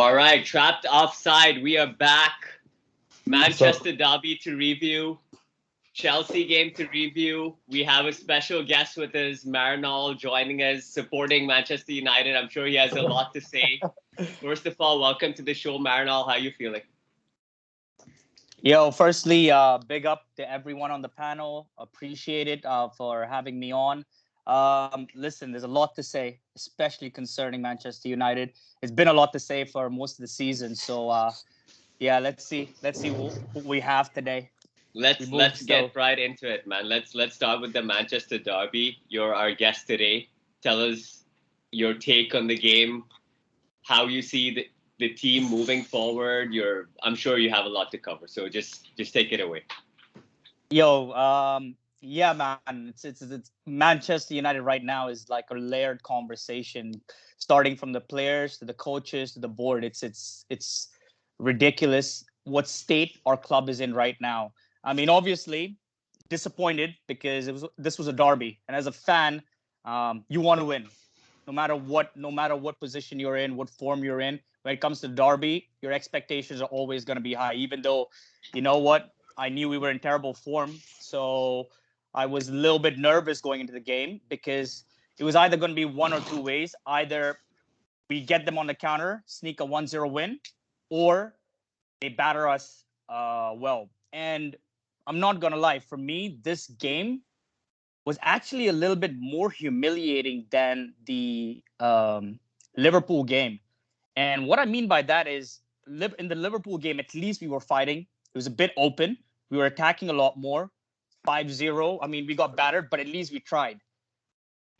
All right, Trapped Offside. We are back. Manchester Derby to review. Chelsea game to review. We have a special guest with us, Maranol, joining us, supporting Manchester United. I'm sure he has a lot to say. First of all, welcome to the show, Maranol. How are you feeling? Yo, firstly, big up to everyone on the panel. Appreciate it for having me on. Listen, there's a lot to say, especially concerning Manchester United. It's been a lot to say for most of the season. So, yeah, let's see who we have today. Let's get right into it, man. Let's start with the Manchester Derby. You're our guest today. Tell us your take on the game, how you see the team moving forward. I'm sure you have a lot to cover, so just take it away. Yo, yeah, man. It's Manchester United right now is like a layered conversation, starting from the players to the coaches to the board. It's ridiculous what state our club is in right now. I mean, obviously, disappointed because this was a derby, and as a fan, you want to win, no matter what position you're in, what form you're in. When it comes to derby, your expectations are always going to be high. Even though, you know what, I knew we were in terrible form, so I was a little bit nervous going into the game because it was either going to be one or two ways. Either we get them on the counter, sneak a 1-0 win, or they batter us well. And I'm not going to lie, for me, this game was actually a little bit more humiliating than the Liverpool game. And what I mean by that is, in the Liverpool game, at least we were fighting. It was a bit open. We were attacking a lot more. 5-0. I mean, we got battered, but at least we tried.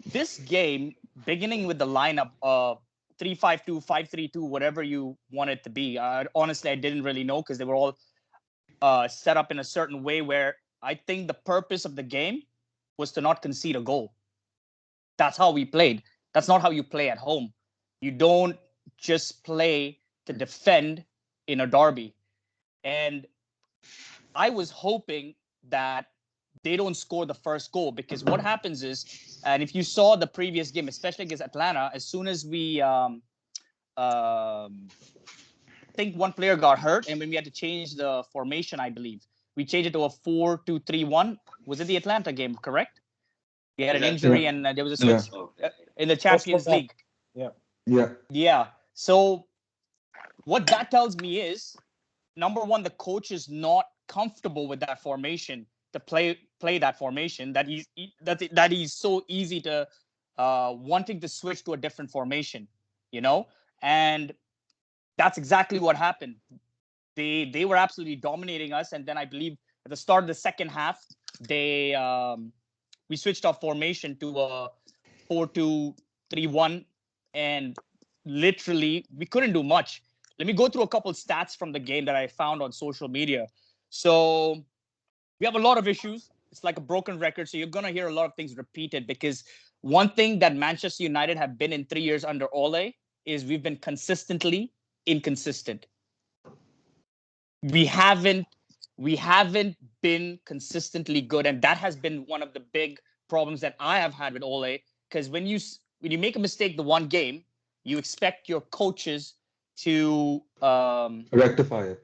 This game, beginning with the lineup of 3-5-2, 5-3-2, whatever you want it to be. Honestly, I didn't really know because they were all set up in a certain way where I think the purpose of the game was to not concede a goal. That's how we played. That's not how you play at home. You don't just play to defend in a derby. And I was hoping that they don't score the first goal, because what happens is, and if you saw the previous game, especially against Atlanta, as soon as we think one player got hurt, and when we had to change the formation, I believe we changed it to a 4-2-3-1. Was it the Atlanta game? Correct. We had an injury, and there was a switch in the Champions League. Yeah. So what that tells me is, number one, the coach is not comfortable with that formation, to play that formation, that he's so easy to wanting to switch to a different formation, and that's exactly what happened. They were absolutely dominating us, and then I believe at the start of the second half, we switched our formation to a 4-2-3-1, and literally we couldn't do much. Let me go through a couple stats from the game that I found on social media. So we have a lot of issues. It's like a broken record. So you're going to hear a lot of things repeated, because one thing that Manchester United have been in 3 years under Ole is we've been consistently inconsistent. We haven't been consistently good. And that has been one of the big problems that I have had with Ole, because when you make a mistake the one game, you expect your coaches to rectify it.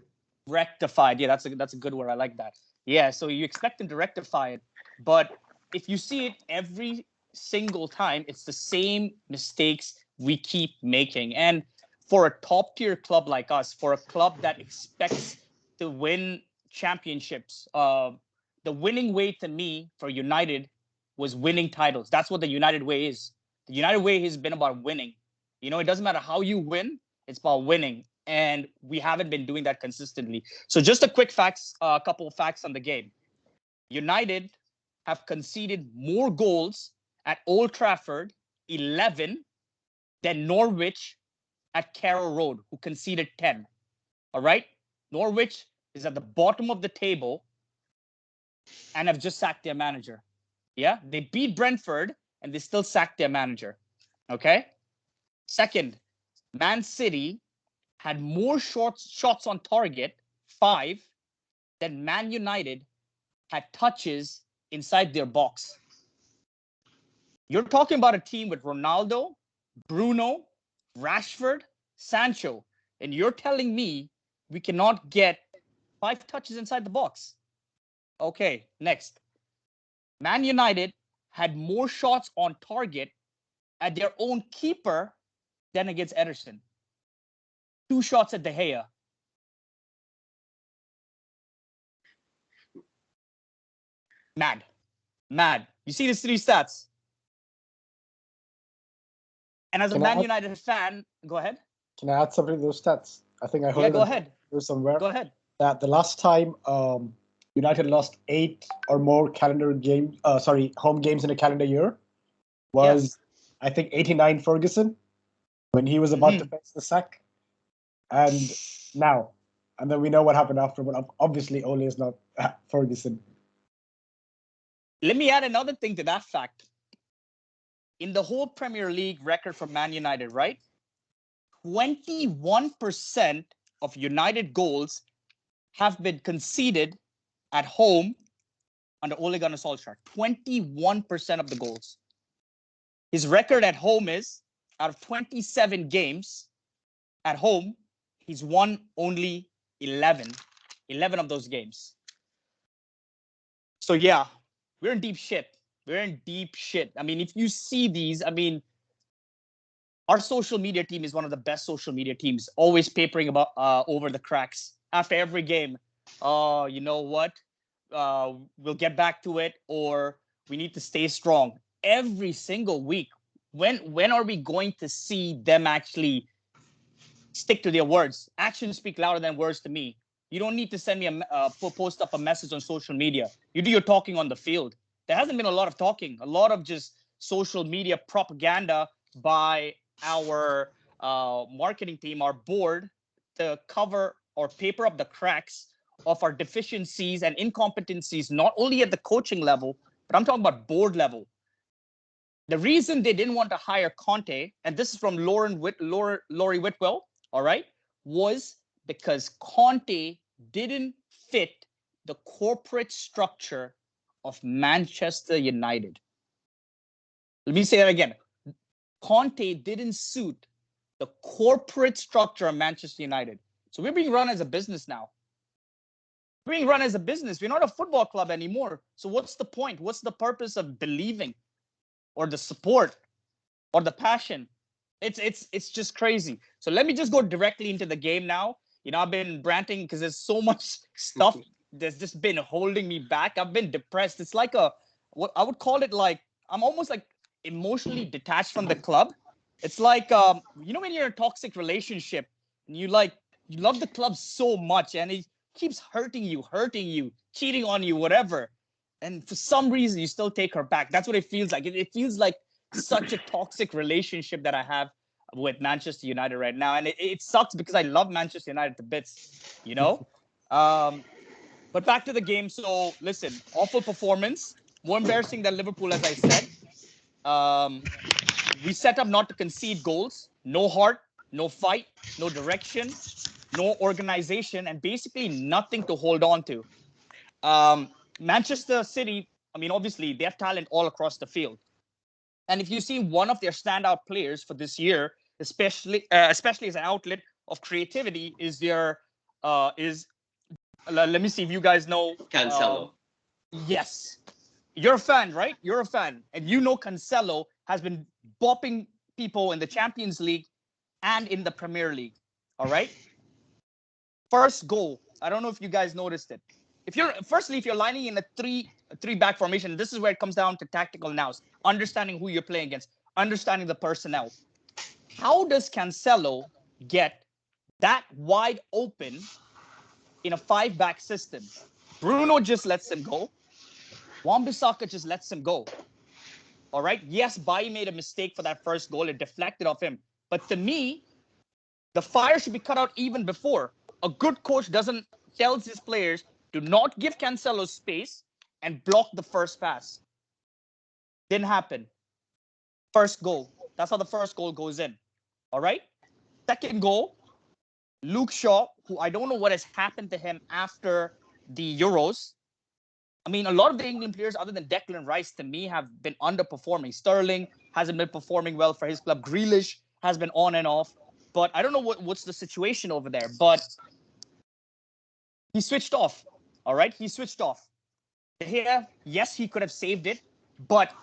Yeah, that's a good word. I like that. Yeah, so you expect them to rectify it, but if you see it every single time, it's the same mistakes we keep making. And for a top tier club like us, for a club that expects to win championships, the winning way to me for United was winning titles. That's what the United way is. The United way has been about winning. It doesn't matter how you win, it's about winning. And we haven't been doing that consistently. So just a quick couple of facts on the game. United have conceded more goals at Old Trafford, 11, than Norwich at Carrow Road, who conceded 10. All right? Norwich is at the bottom of the table and have just sacked their manager. Yeah? They beat Brentford and they still sacked their manager. Okay? Second, Man City had more shots on target, 5, than Man United had touches inside their box. You're talking about a team with Ronaldo, Bruno, Rashford, Sancho. And you're telling me we cannot get 5 touches inside the box. Okay, next. Man United had more shots on target at their own keeper than against Ederson. 2 shots at De Gea. Mad. Mad. You see these 3 stats? And as a Man United fan, go ahead. Can I add something to those stats? I think I heard go ahead. Somewhere. Go ahead. That the last time United lost 8 or more home games in a calendar year was, I think, 89 Ferguson, when he was about to face the sack. And now, and then we know what happened after, but obviously Ole is not Ferguson. Let me add another thing to that fact. In the whole Premier League record for Man United, right? 21% of United goals have been conceded at home under Ole Gunnar Solskjaer. 21% of the goals. His record at home is, out of 27 games at home, he's won only 11 of those games. So yeah, we're in deep shit. We're in deep shit. I mean, if you see these, I mean, our social media team is one of the best social media teams, always papering about over the cracks after every game. Oh, you know what? We'll get back to it, or we need to stay strong. Every single week. When are we going to see them actually stick to their words? Actions speak louder than words to me. You don't need to send me post up a message on social media. You do your talking on the field. There hasn't been a lot of talking, a lot of just social media propaganda by our marketing team, our board, to cover or paper up the cracks of our deficiencies and incompetencies, not only at the coaching level, but I'm talking about board level. The reason they didn't want to hire Conte, and this is from Laurie Whitwell, all right, was because Conte didn't fit the corporate structure of Manchester United. Let me say that again. Conte didn't suit the corporate structure of Manchester United. So we're being run as a business now. We're being run as a business. We're not a football club anymore. So what's the point? What's the purpose of believing, or the support, or the passion? It's just crazy. So let me just go directly into the game now. You know, I've been ranting because there's so much stuff that's just been holding me back. I've been depressed. It's like what I would call it, like, I'm almost like emotionally detached from the club. It's like, you know, when you're in a toxic relationship and you love the club so much and it keeps hurting you, cheating on you, whatever. And for some reason, you still take her back. That's what it feels like. It feels like such a toxic relationship that I have with Manchester United right now. And it sucks because I love Manchester United to bits, you know? But back to the game. So listen, awful performance. More embarrassing than Liverpool, as I said. We set up not to concede goals. No heart, no fight, no direction, no organization, and basically nothing to hold on to. Manchester City, I mean, obviously, they have talent all across the field. And if you see one of their standout players for this year, especially as an outlet of creativity, is let me see if you guys know. Cancelo. Yes. You're a fan, right? You're a fan. And you know Cancelo has been bopping people in the Champions League and in the Premier League. All right? First goal. I don't know if you guys noticed it. If you're lining in a three back formation, this is where it comes down to tactical nous, understanding who you're playing against, understanding the personnel. How does Cancelo get that wide open in a 5-back system? Bruno just lets him go. Wan-Bissaka just lets him go. All right? Yes, Bailly made a mistake for that first goal. It deflected off him. But to me, the fire should be cut out even before. A good coach tells his players, do not give Cancelo space and block the first pass. Didn't happen. First goal. That's how the first goal goes in. All right? Second goal, Luke Shaw, who I don't know what has happened to him after the Euros. I mean, a lot of the England players, other than Declan Rice, to me, have been underperforming. Sterling hasn't been performing well for his club. Grealish has been on and off. but I don't know what's the situation over there. But he switched off. All right, he switched off. De Gea, yes, he could have saved it, but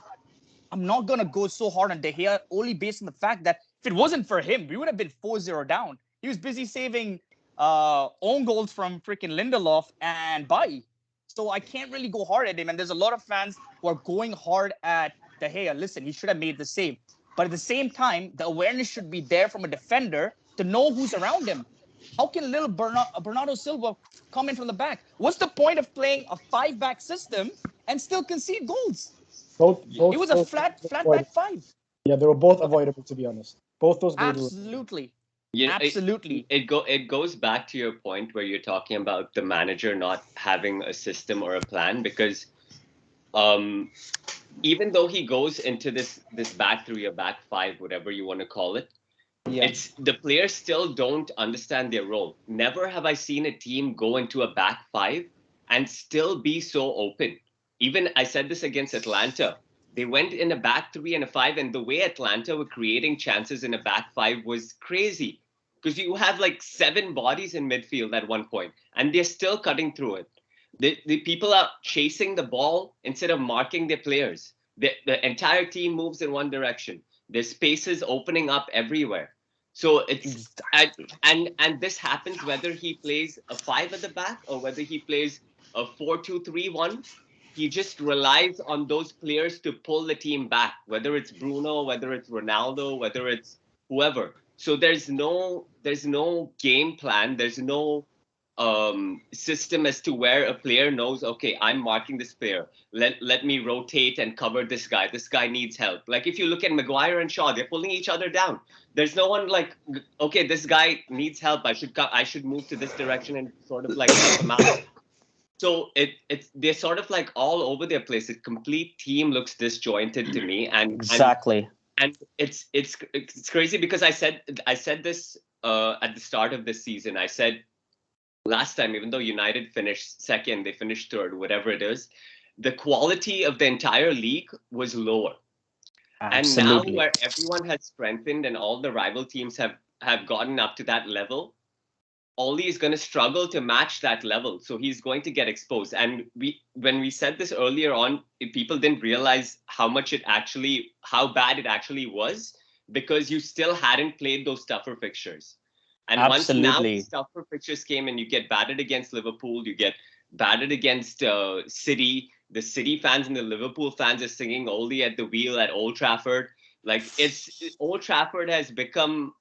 I'm not gonna go so hard on De Gea only based on the fact that if it wasn't for him, we would have been 4-0 down. He was busy saving own goals from freaking Lindelof and Bailly. So I can't really go hard at him. And there's a lot of fans who are going hard at De Gea. Listen, he should have made the save. But at the same time, the awareness should be there from a defender to know who's around him. How can little Bernardo Silva come in from the back? What's the point of playing a 5-back system and still concede goals? It was a flat back 5. Yeah, they were both avoidable, to be honest. Both those goals. Absolutely. You know, Absolutely. It goes back to your point where you're talking about the manager not having a system or a plan, because even though he goes into this back 3 or back 5, whatever you want to call it, it's the players still don't understand their role. Never have I seen a team go into a back 5 and still be so open. Even I said this against Atlanta. They went in a back 3 and a 5, and the way Atlanta were creating chances in a back 5 was crazy, because you have like 7 bodies in midfield at one point, and they're still cutting through it. The people are chasing the ball instead of marking their players. The entire team moves in one direction. There's spaces opening up everywhere. So it's and this happens whether he plays a 5 at the back or whether he plays a 4-2-3-1. He just relies on those players to pull the team back, whether it's Bruno, whether it's Ronaldo, whether it's whoever. So there's no game plan. There's no system as to where a player knows, okay, I'm marking this player. Let me rotate and cover this guy. This guy needs help. Like if you look at Maguire and Shaw, they're pulling each other down. There's no one like, okay, this guy needs help. I should move to this direction and sort of like help him out. So they're sort of like all over their place. The complete team looks disjointed to me, and it's crazy because I said this at the start of this season. I said last time, even though United finished second, they finished third, whatever it is, the quality of the entire league was lower. Absolutely. And now where everyone has strengthened and all the rival teams have gotten up to that level, Oli is going to struggle to match that level. So he's going to get exposed. And when we said this earlier on, people didn't realize how bad it actually was, because you still hadn't played those tougher fixtures. And once now the tougher fixtures came and you get battered against Liverpool, you get battered against City. The City fans and the Liverpool fans are singing Oli at the wheel at Old Trafford. Like Old Trafford has become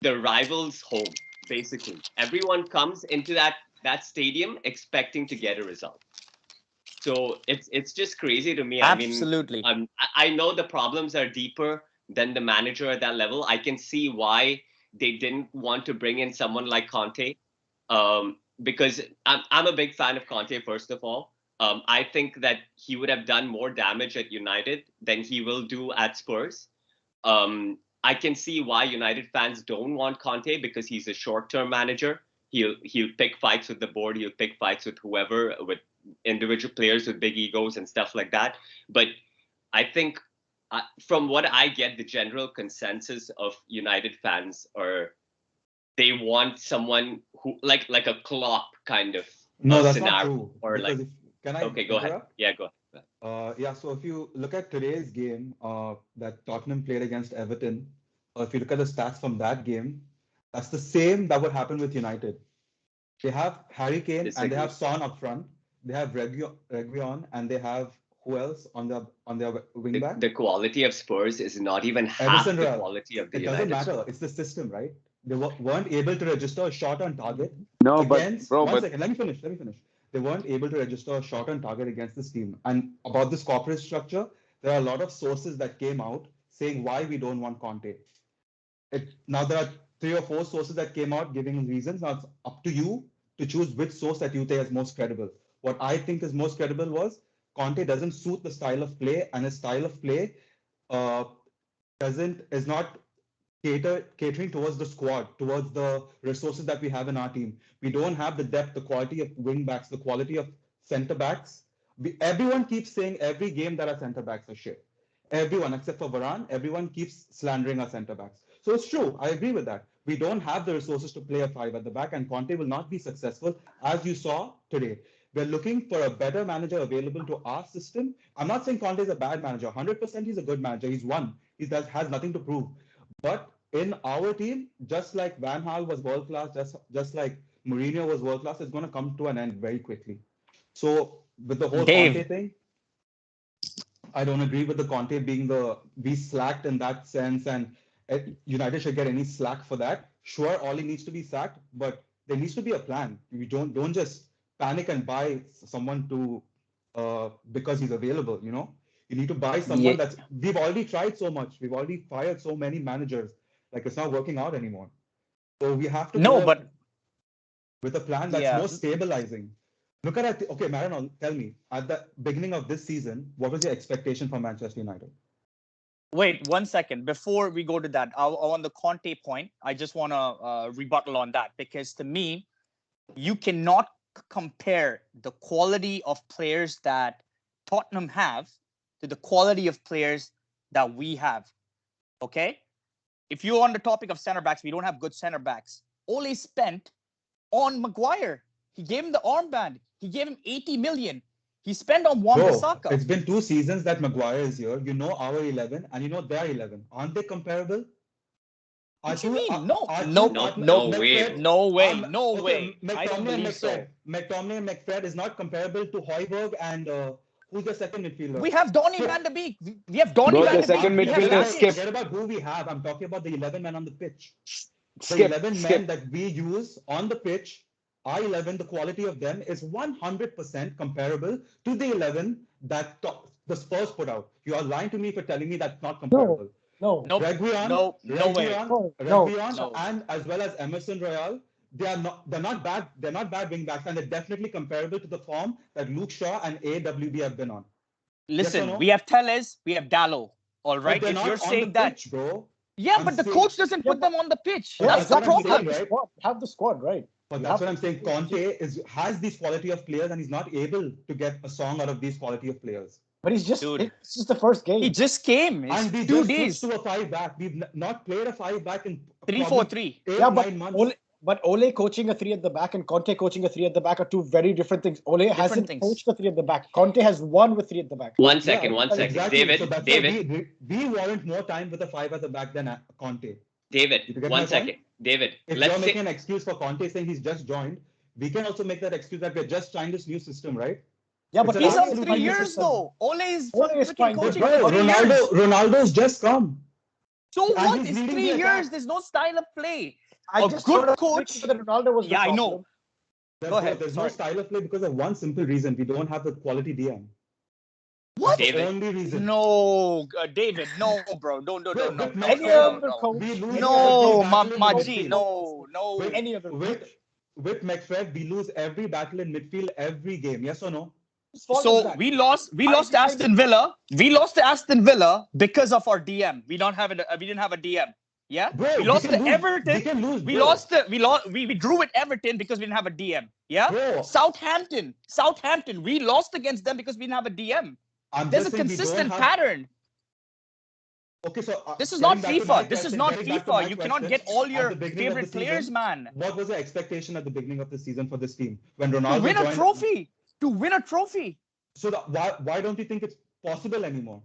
the rival's home. Basically, everyone comes into that stadium expecting to get a result. So it's just crazy to me. Absolutely. I mean, I know the problems are deeper than the manager at that level. I can see why they didn't want to bring in someone like Conte, because I'm a big fan of Conte. First of all, I think that he would have done more damage at United than he will do at Spurs. I can see why United fans don't want Conte, because he's a short-term manager. He'll pick fights with the board. He'll pick fights with whoever, with individual players with big egos and stuff like that. But I think from what I get, the general consensus of United fans are they want someone who like a Klopp kind of that's scenario. not true. Or Because like, can I okay, go ahead. Yeah, go ahead. So if you look at today's game that Tottenham played against Everton, or if you look at the stats from that game, that's the same that would happen with United. They have Harry Kane and they have Son up front. They have Reguilon and they have who else on their wing back? The quality of Spurs is not even half the quality of the United. It doesn't matter. Spurs. It's the system, right? They weren't able to register a shot on target. Second, let me finish. They weren't able to register a shot on target against this team. And about this corporate structure, there are a lot of sources that came out saying why we don't want Conte. Now there are 3 or 4 sources that came out giving reasons. Now it's up to you to choose which source that you think is most credible. What I think is most credible was Conte doesn't suit the style of play, and his style of play is not catering towards the squad, towards the resources that we have in our team. We don't have the depth, the quality of wing backs, the quality of centre backs. Everyone keeps saying every game that our centre backs are shit. Everyone except for Varane, everyone keeps slandering our centre backs. So it's true. I agree with that. we don't have the resources to play a 5 at the back, and Conte will not be successful, as you saw today. We're looking for a better manager available to our system. I'm not saying Conte is a bad manager. 100% he's a good manager. He's won. He has nothing to prove. But in our team, just like Van Gaal was world class, just like Mourinho was world class, it's going to come to an end very quickly. So with the whole Conte thing, I don't agree with the Conte be slacked in that sense, and United should get any slack for that. Sure, Ole needs to be sacked, but there needs to be a plan. We don't just panic and buy someone because he's available. You need to buy someone we've already tried so much. We've already fired so many managers. Like, it's not working out anymore. So we have to with a plan that's more stabilizing. Look at it. Okay, Maranol, tell me, at the beginning of this season, what was your expectation for Manchester United? Wait 1 second. Before we go to that, on the Conte point, I just want to rebuttal on that, because to me, you cannot compare the quality of players that Tottenham have to the quality of players that we have. Okay? If you're on the topic of center backs, we don't have good center backs. Ole spent on Maguire. He gave him the armband. He gave him 80 million. He spent on Wan-Bissaka. It's been 2 seasons that Maguire is here. You know our 11 and you know their 11. Aren't they comparable? What do you mean? No way. McTominay and McFred is not comparable to Højbjerg and who's the second midfielder? We have Donny van de Beek. We have Donny van de Beek. The second midfielder, Skip. Forget about who we have. I'm talking about the 11 men on the pitch. The 11 men that we use on the pitch, our 11, the quality of them is 100% comparable to the 11 that the Spurs put out. You are lying to me for telling me that's not comparable. No. Reguilon, and as well as Emerson Royal, they're not bad. They're not bad wing backs, and they're definitely comparable to the form that Luke Shaw and AWB have been on. Listen, we have Telles, we have Dallo. All right, if you're saying that, pitch, bro. Yeah, but the coach doesn't put them on the pitch. That's the problem. Have the squad, right? But that's what I'm saying. Conte has these quality of players, and he's not able to get a song out of these quality of players. But it's just the first game. He just came. And we 2 just days. switched to a 5-back. We've not played a 5-back in 3-4-3. 8-9 months. But Ole coaching a 3 at the back and Conte coaching a 3 at the back are two very different things. Ole hasn't coached a 3 at the back. Conte has won with 3 at the back. One second. Exactly. David, so that's David. We warrant more time with a 5 at the back than Conte. David, 1 second. David, if you're making an excuse for Conte saying he's just joined, we can also make that excuse that we're just trying this new system, right? Yeah, but he's on 3 years though. Ole is freaking coaching. Ronaldo's just come. So what? It's 3 years. There's no style of play. A good coach. That Ronaldo was I know. Go ahead. There's no style of play because of one simple reason: we don't have the quality DM. What? That's the only reason. No, David. No, bro. No. Any other coach? No, Maji. No. Any other coach? With McFred, we lose every battle in midfield every game. Yes or no? So we lost to Aston Villa. We lost to Aston Villa because of our DM. We didn't have a DM. Yeah, bro, we lost to Everton. We can lose. We drew with Everton because we didn't have a DM. Yeah, bro. Southampton. We lost against them because we didn't have a DM. There's a consistent pattern. Okay, so this is not FIFA. This is not FIFA. You cannot get all your favorite players, man. What was the expectation at the beginning of the season for this team when Ronaldo to win a trophy? So why don't you think it's possible anymore?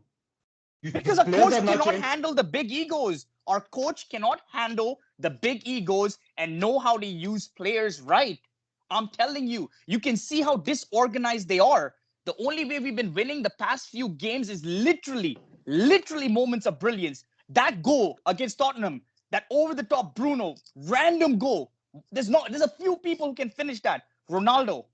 Because a coach cannot handle the big egos. Our coach cannot handle the big egos and know how to use players right. I'm telling you, you can see how disorganized they are. The only way we've been winning the past few games is literally moments of brilliance. That goal against Tottenham, that over-the-top Bruno, random goal. There's a few people who can finish that. Ronaldo.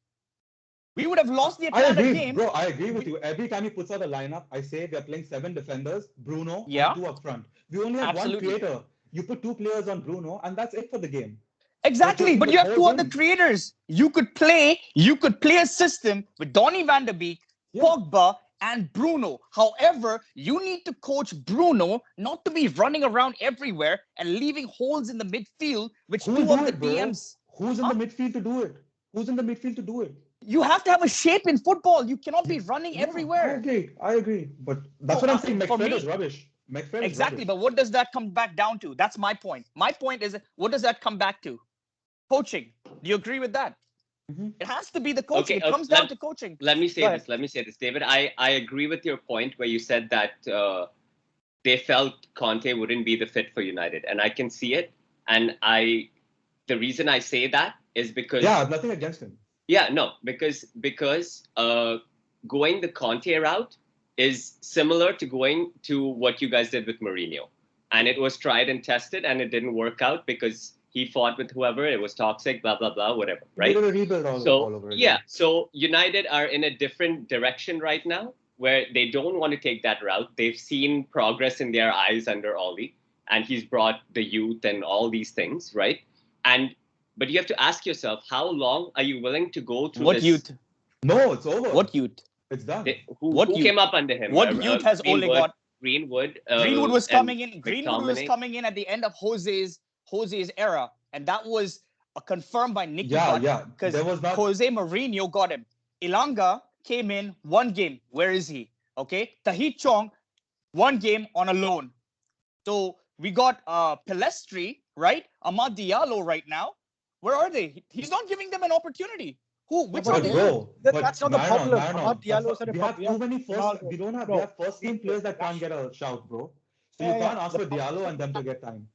We would have lost the Atlanta game. Bro, I agree with you. Every time he puts out a lineup, I say we are playing 7 defenders, Bruno, and 2 up front. We only have 1 creator. You put 2 players on Bruno, and that's it for the game. Exactly, but you have 2 other creators. You could play a system with Donny van de Beek, Pogba, and Bruno. However, you need to coach Bruno not to be running around everywhere and leaving holes in the midfield, which 2 of the DMs. Who's in the midfield to do it? You have to have a shape in football. You cannot be running everywhere. I agree. But that's what I'm saying. McFred is rubbish. McFred is exactly. rubbish. But what does that come back down to? That's my point. My point is, what does that come back to? Coaching. Do you agree with that? It has to be the coaching. It comes down to coaching. Let me say this, David. I agree with your point where you said that they felt Conte wouldn't be the fit for United, and I can see it. And the reason I say that is because nothing against him. Because going the Conte route is similar to going to what you guys did with Mourinho, and it was tried and tested, and it didn't work out because he fought with whoever, it was toxic, blah blah blah, whatever, right? They're gonna rebuild all over again. So United are in a different direction right now, where they don't want to take that route. They've seen progress in their eyes under Ollie, and he's brought the youth and all these things, right? But you have to ask yourself, how long are you willing to go through What this? youth? No, it's over. What youth? It's done. Who came up under him? What youth has Ole got? Greenwood. Greenwood was coming in. Greenwood was coming in at the end of Jose's era, and that was confirmed by Nicky. Because Jose Mourinho got him. Ilanga came in 1 game. Where is he? Okay, Tahith Chong, 1 game on a loan. So we got Pelestri, right? Amad Diallo right now. Where are they? He's not giving them an opportunity. Who? Which one? That's not the problem. Ahmed Diallo said we have too many we have first team players that can't get a shout, bro. So you can't ask for Diallo and them to get time.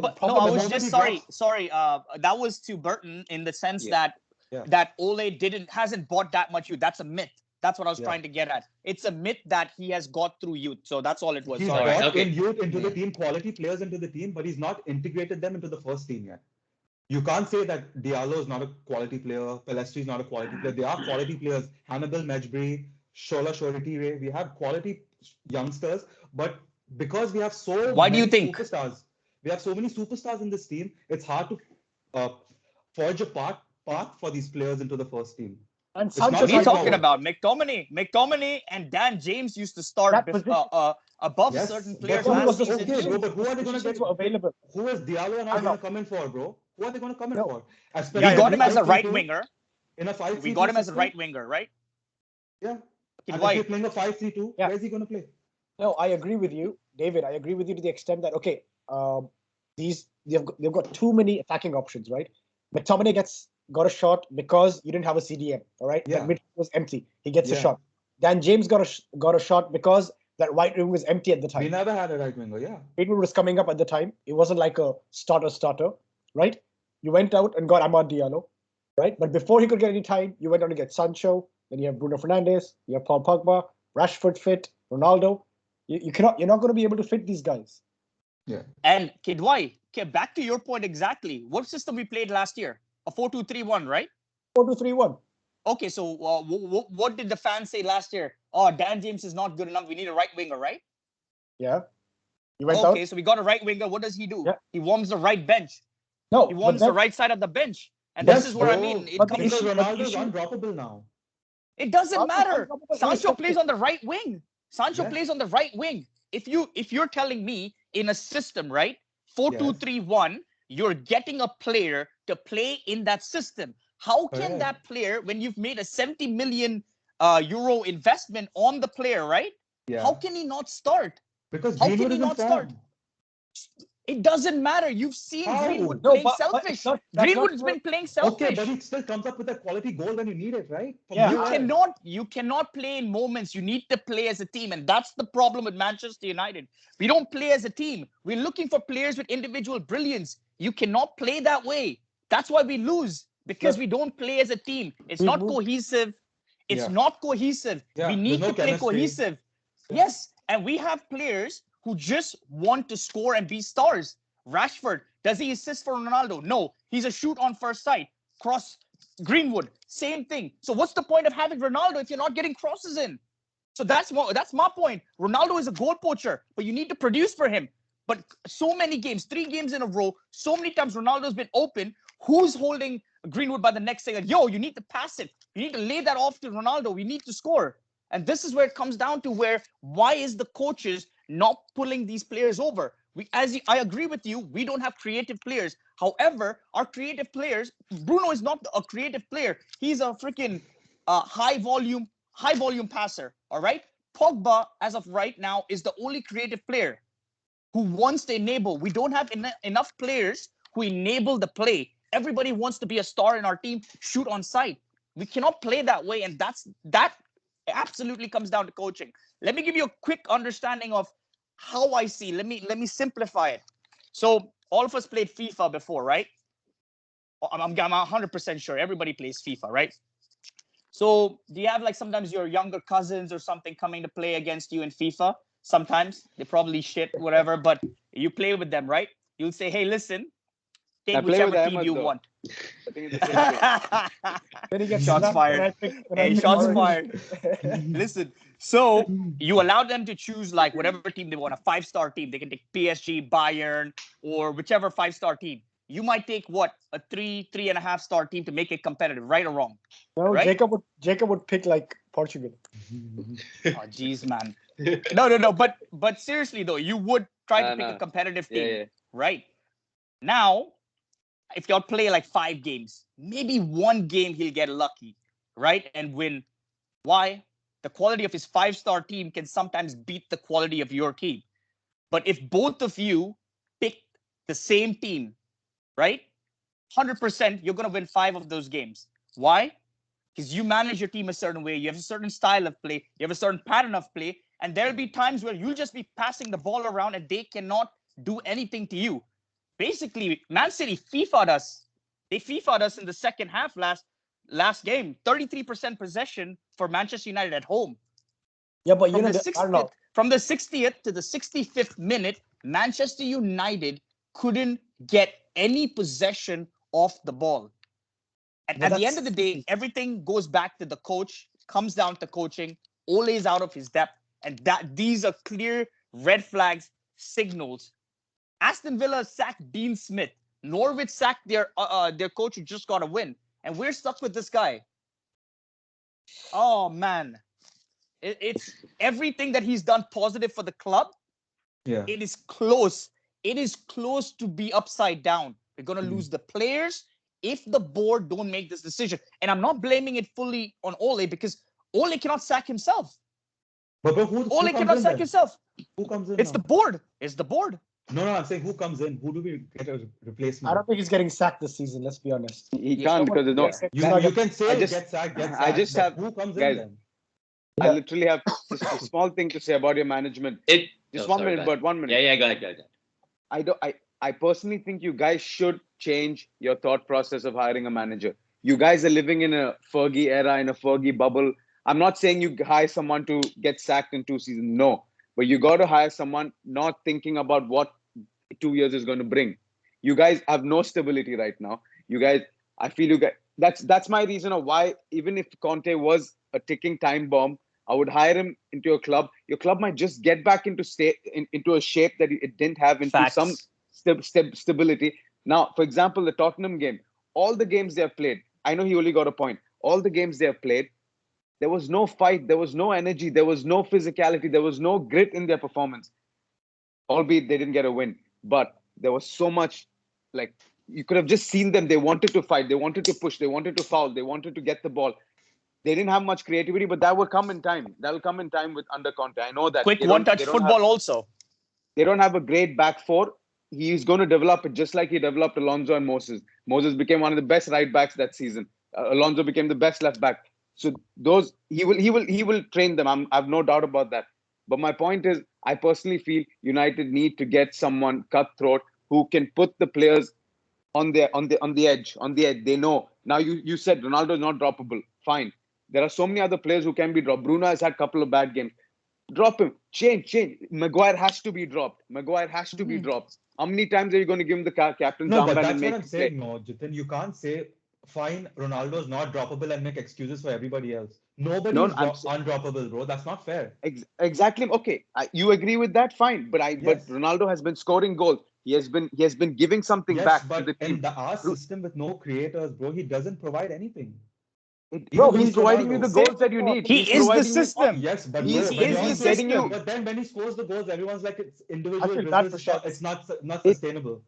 But no, I was just sorry. That was to Burton in the sense that Ole hasn't bought that much youth. That's a myth. That's what I was trying to get at. It's a myth that he has got through youth. So that's all it was. He's brought in youth into the team, quality players into the team, but he's not integrated them into the first team yet. You can't say that Diallo is not a quality player, Pelestri is not a quality player. They are quality players. Hannibal Mejbri, Shola Shoretire, we have quality youngsters, but because we have superstars, we have so many superstars in this team, it's hard to forge a path for these players into the first team. And what are you talking about? McTominay and Dan James used to start above certain players. But who are they going to get available? Who is Diallo and all going to come in for, bro? Who are they going to come in for? We got him as a right winger. We got him as a right winger, right? Yeah. And if you're playing a 5-3-2, where is he going to play? No, I agree with you, David. I agree with you to the extent that they've got too many attacking options, right? McTominay got a shot because you didn't have a CDM, all right? Yeah. That midfield was empty. He gets a shot. Dan James got a shot because that right wing was empty at the time. We never had a right winger, Greenwood was coming up at the time. It wasn't like a starter, right? You went out and got Amad Diallo, right? But before he could get any time, you went on to get Sancho. Then you have Bruno Fernandes. You have Paul Pogba, Rashford fit, Ronaldo. You're not going to be able to fit these guys. Yeah. And Kidwai, back to your point exactly. What system we played last year? A 4-2-3-1, right? 4-2-3-1. Okay, so what did the fans say last year? Oh, Dan James is not good enough. We need a right winger, right? Yeah. Okay, so we got a right winger. What does he do? Yeah. He warms the right bench. No, he warms the right side of the bench. And this is what I mean. Because Ronaldo is undroppable now. It doesn't matter. Sancho plays on the right wing. Plays on the right wing. If you're telling me in a system, right? 4-2-3-1, you're getting a player to play in that system. How can that player, when you've made a 70 million euro investment on the player, right? Yeah. How can he not start? Because how can he not start? It doesn't matter. You've seen Greenwood playing selfish. Greenwood's been playing selfish. Okay, but he still comes up with a quality goal when you need it, right? You cannot play in moments. You need to play as a team. And that's the problem with Manchester United. We don't play as a team. We're looking for players with individual brilliance. You cannot play that way. That's why we lose. Because we don't play as a team. It's not cohesive. It's not cohesive. We need to play cohesive. Yes. And we have players who just want to score and be stars. Rashford, does he assist for Ronaldo? No. He's a shoot on first sight. Cross. Greenwood, same thing. So what's the point of having Ronaldo if you're not getting crosses in? So that's my point. Ronaldo is a goal poacher, but you need to produce for him. But so many games, 3 games in a row, so many times Ronaldo's been open. Who's holding Greenwood by the neck saying, yo, you need to pass it. You need to lay that off to Ronaldo. We need to score. And this is where it comes down to why is the coaches not pulling these players over? I agree with you, we don't have creative players. However, our creative players, Bruno is not a creative player. He's a freaking high volume passer. All right. Pogba, as of right now, is the only creative player who wants to enable. We don't have enough players who enable the play. Everybody wants to be a star in our team, shoot on sight. We cannot play that way, and that absolutely comes down to coaching. Let me give you a quick understanding of how I see. Let me simplify it. So all of us played FIFA before, right? I'm 100% sure everybody plays FIFA, right? So do you have like sometimes your younger cousins or something coming to play against you in FIFA? Sometimes they probably shit, whatever, but you play with them, right? You'll say, hey, listen, take whichever team Ahmed, you though. want. I think it's the same thing. Then he gets Shots snapped fired. Hey, shots fired. Listen, so you allow them to choose like whatever team they want, a 5-star team. They can take PSG, Bayern, or whichever 5-star team. You might take what, a 3.5-star team to make it competitive, right or wrong? No, right? Jacob would pick like Portugal. Oh, geez, man. No. But seriously though, you would try to pick a competitive team, right? Now, if y'all play like 5 games, maybe 1 game he'll get lucky, right, and win. Why? The quality of his 5-star team can sometimes beat the quality of your team. But if both of you pick the same team, right, 100%, you're going to win 5 of those games. Why? Because you manage your team a certain way. You have a certain style of play. You have a certain pattern of play. And there'll be times where you'll just be passing the ball around and they cannot do anything to you. Basically, Man City FIFA'd us. They FIFA'd us in the second half last game. 33% possession for Manchester United at home. Yeah, but from the 60th to the 65th minute, Manchester United couldn't get any possession off the ball. And at the end of the day, everything goes back to the coach, comes down to coaching. Ole is out of his depth. And these are clear red flags, signals. Aston Villa sacked Dean Smith. Norwich sacked their coach who just got a win. And we're stuck with this guy. Oh, man. It's everything that he's done positive for the club. Yeah. It is close. It is close to be upside down. We're going to lose the players if the board don't make this decision. And I'm not blaming it fully on Ole because Ole cannot sack himself. But Ole cannot sack himself. Who comes in? It's the board. It's the board. No, I'm saying who comes in? Who do we get a replacement? I don't think he's getting sacked this season. Let's be honest. He can't because there's no. You can say get sacked. I just have. Who comes guys, in then? I literally have just a small thing to say about your management. Just 1 minute, but 1 minute. Yeah, go ahead. I personally think you guys should change your thought process of hiring a manager. You guys are living in a Fergie era, in a Fergie bubble. I'm not saying you hire someone to get sacked in 2 seasons. No. But you got to hire someone not thinking about what 2 years is going to bring. You guys have no stability right now. You guys, I feel you guys, that's my reason of why, even if Conte was a ticking time bomb, I would hire him into your club. Your club might just get back into a shape that it didn't have, into some stability. Now, for example, the Tottenham game, all the games they have played, I know he only got a point. All the games they have played, there was no fight, there was no energy, there was no physicality, there was no grit in their performance. Albeit they didn't get a win, but there was so much, like, you could have just seen them. They wanted to fight, they wanted to push, they wanted to foul, they wanted to get the ball. They didn't have much creativity, but that will come in time. That will come in time with under Conte. I know that. Quick one-touch football also. They don't have a great back four. He's going to develop it just like he developed Alonso and Moses. Moses became one of the best right backs that season. Alonso became the best left back. So those he will train them. I have no doubt about that. But my point is, I personally feel United need to get someone cutthroat who can put the players on the edge. They know. Now you said Ronaldo is not droppable. Fine. There are so many other players who can be dropped. Bruno has had a couple of bad games. Drop him. Change. Maguire has to be dropped. How many times are you going to give him the captain's armband? No, but that's what I'm saying. No, Jithin, you can't say, fine, Ronaldo's not droppable and make excuses for everybody else. Nobody's undroppable, bro. That's not fair. Exactly. Okay, you agree with that? Fine. But Ronaldo has been scoring goals. He has been giving something back to the team. In our system with no creators, bro, he doesn't provide anything. He's providing you the goals that you need. He is the system. Yes, but he's getting you. But then when he scores the goals, everyone's like, it's individual. It's not sustainable.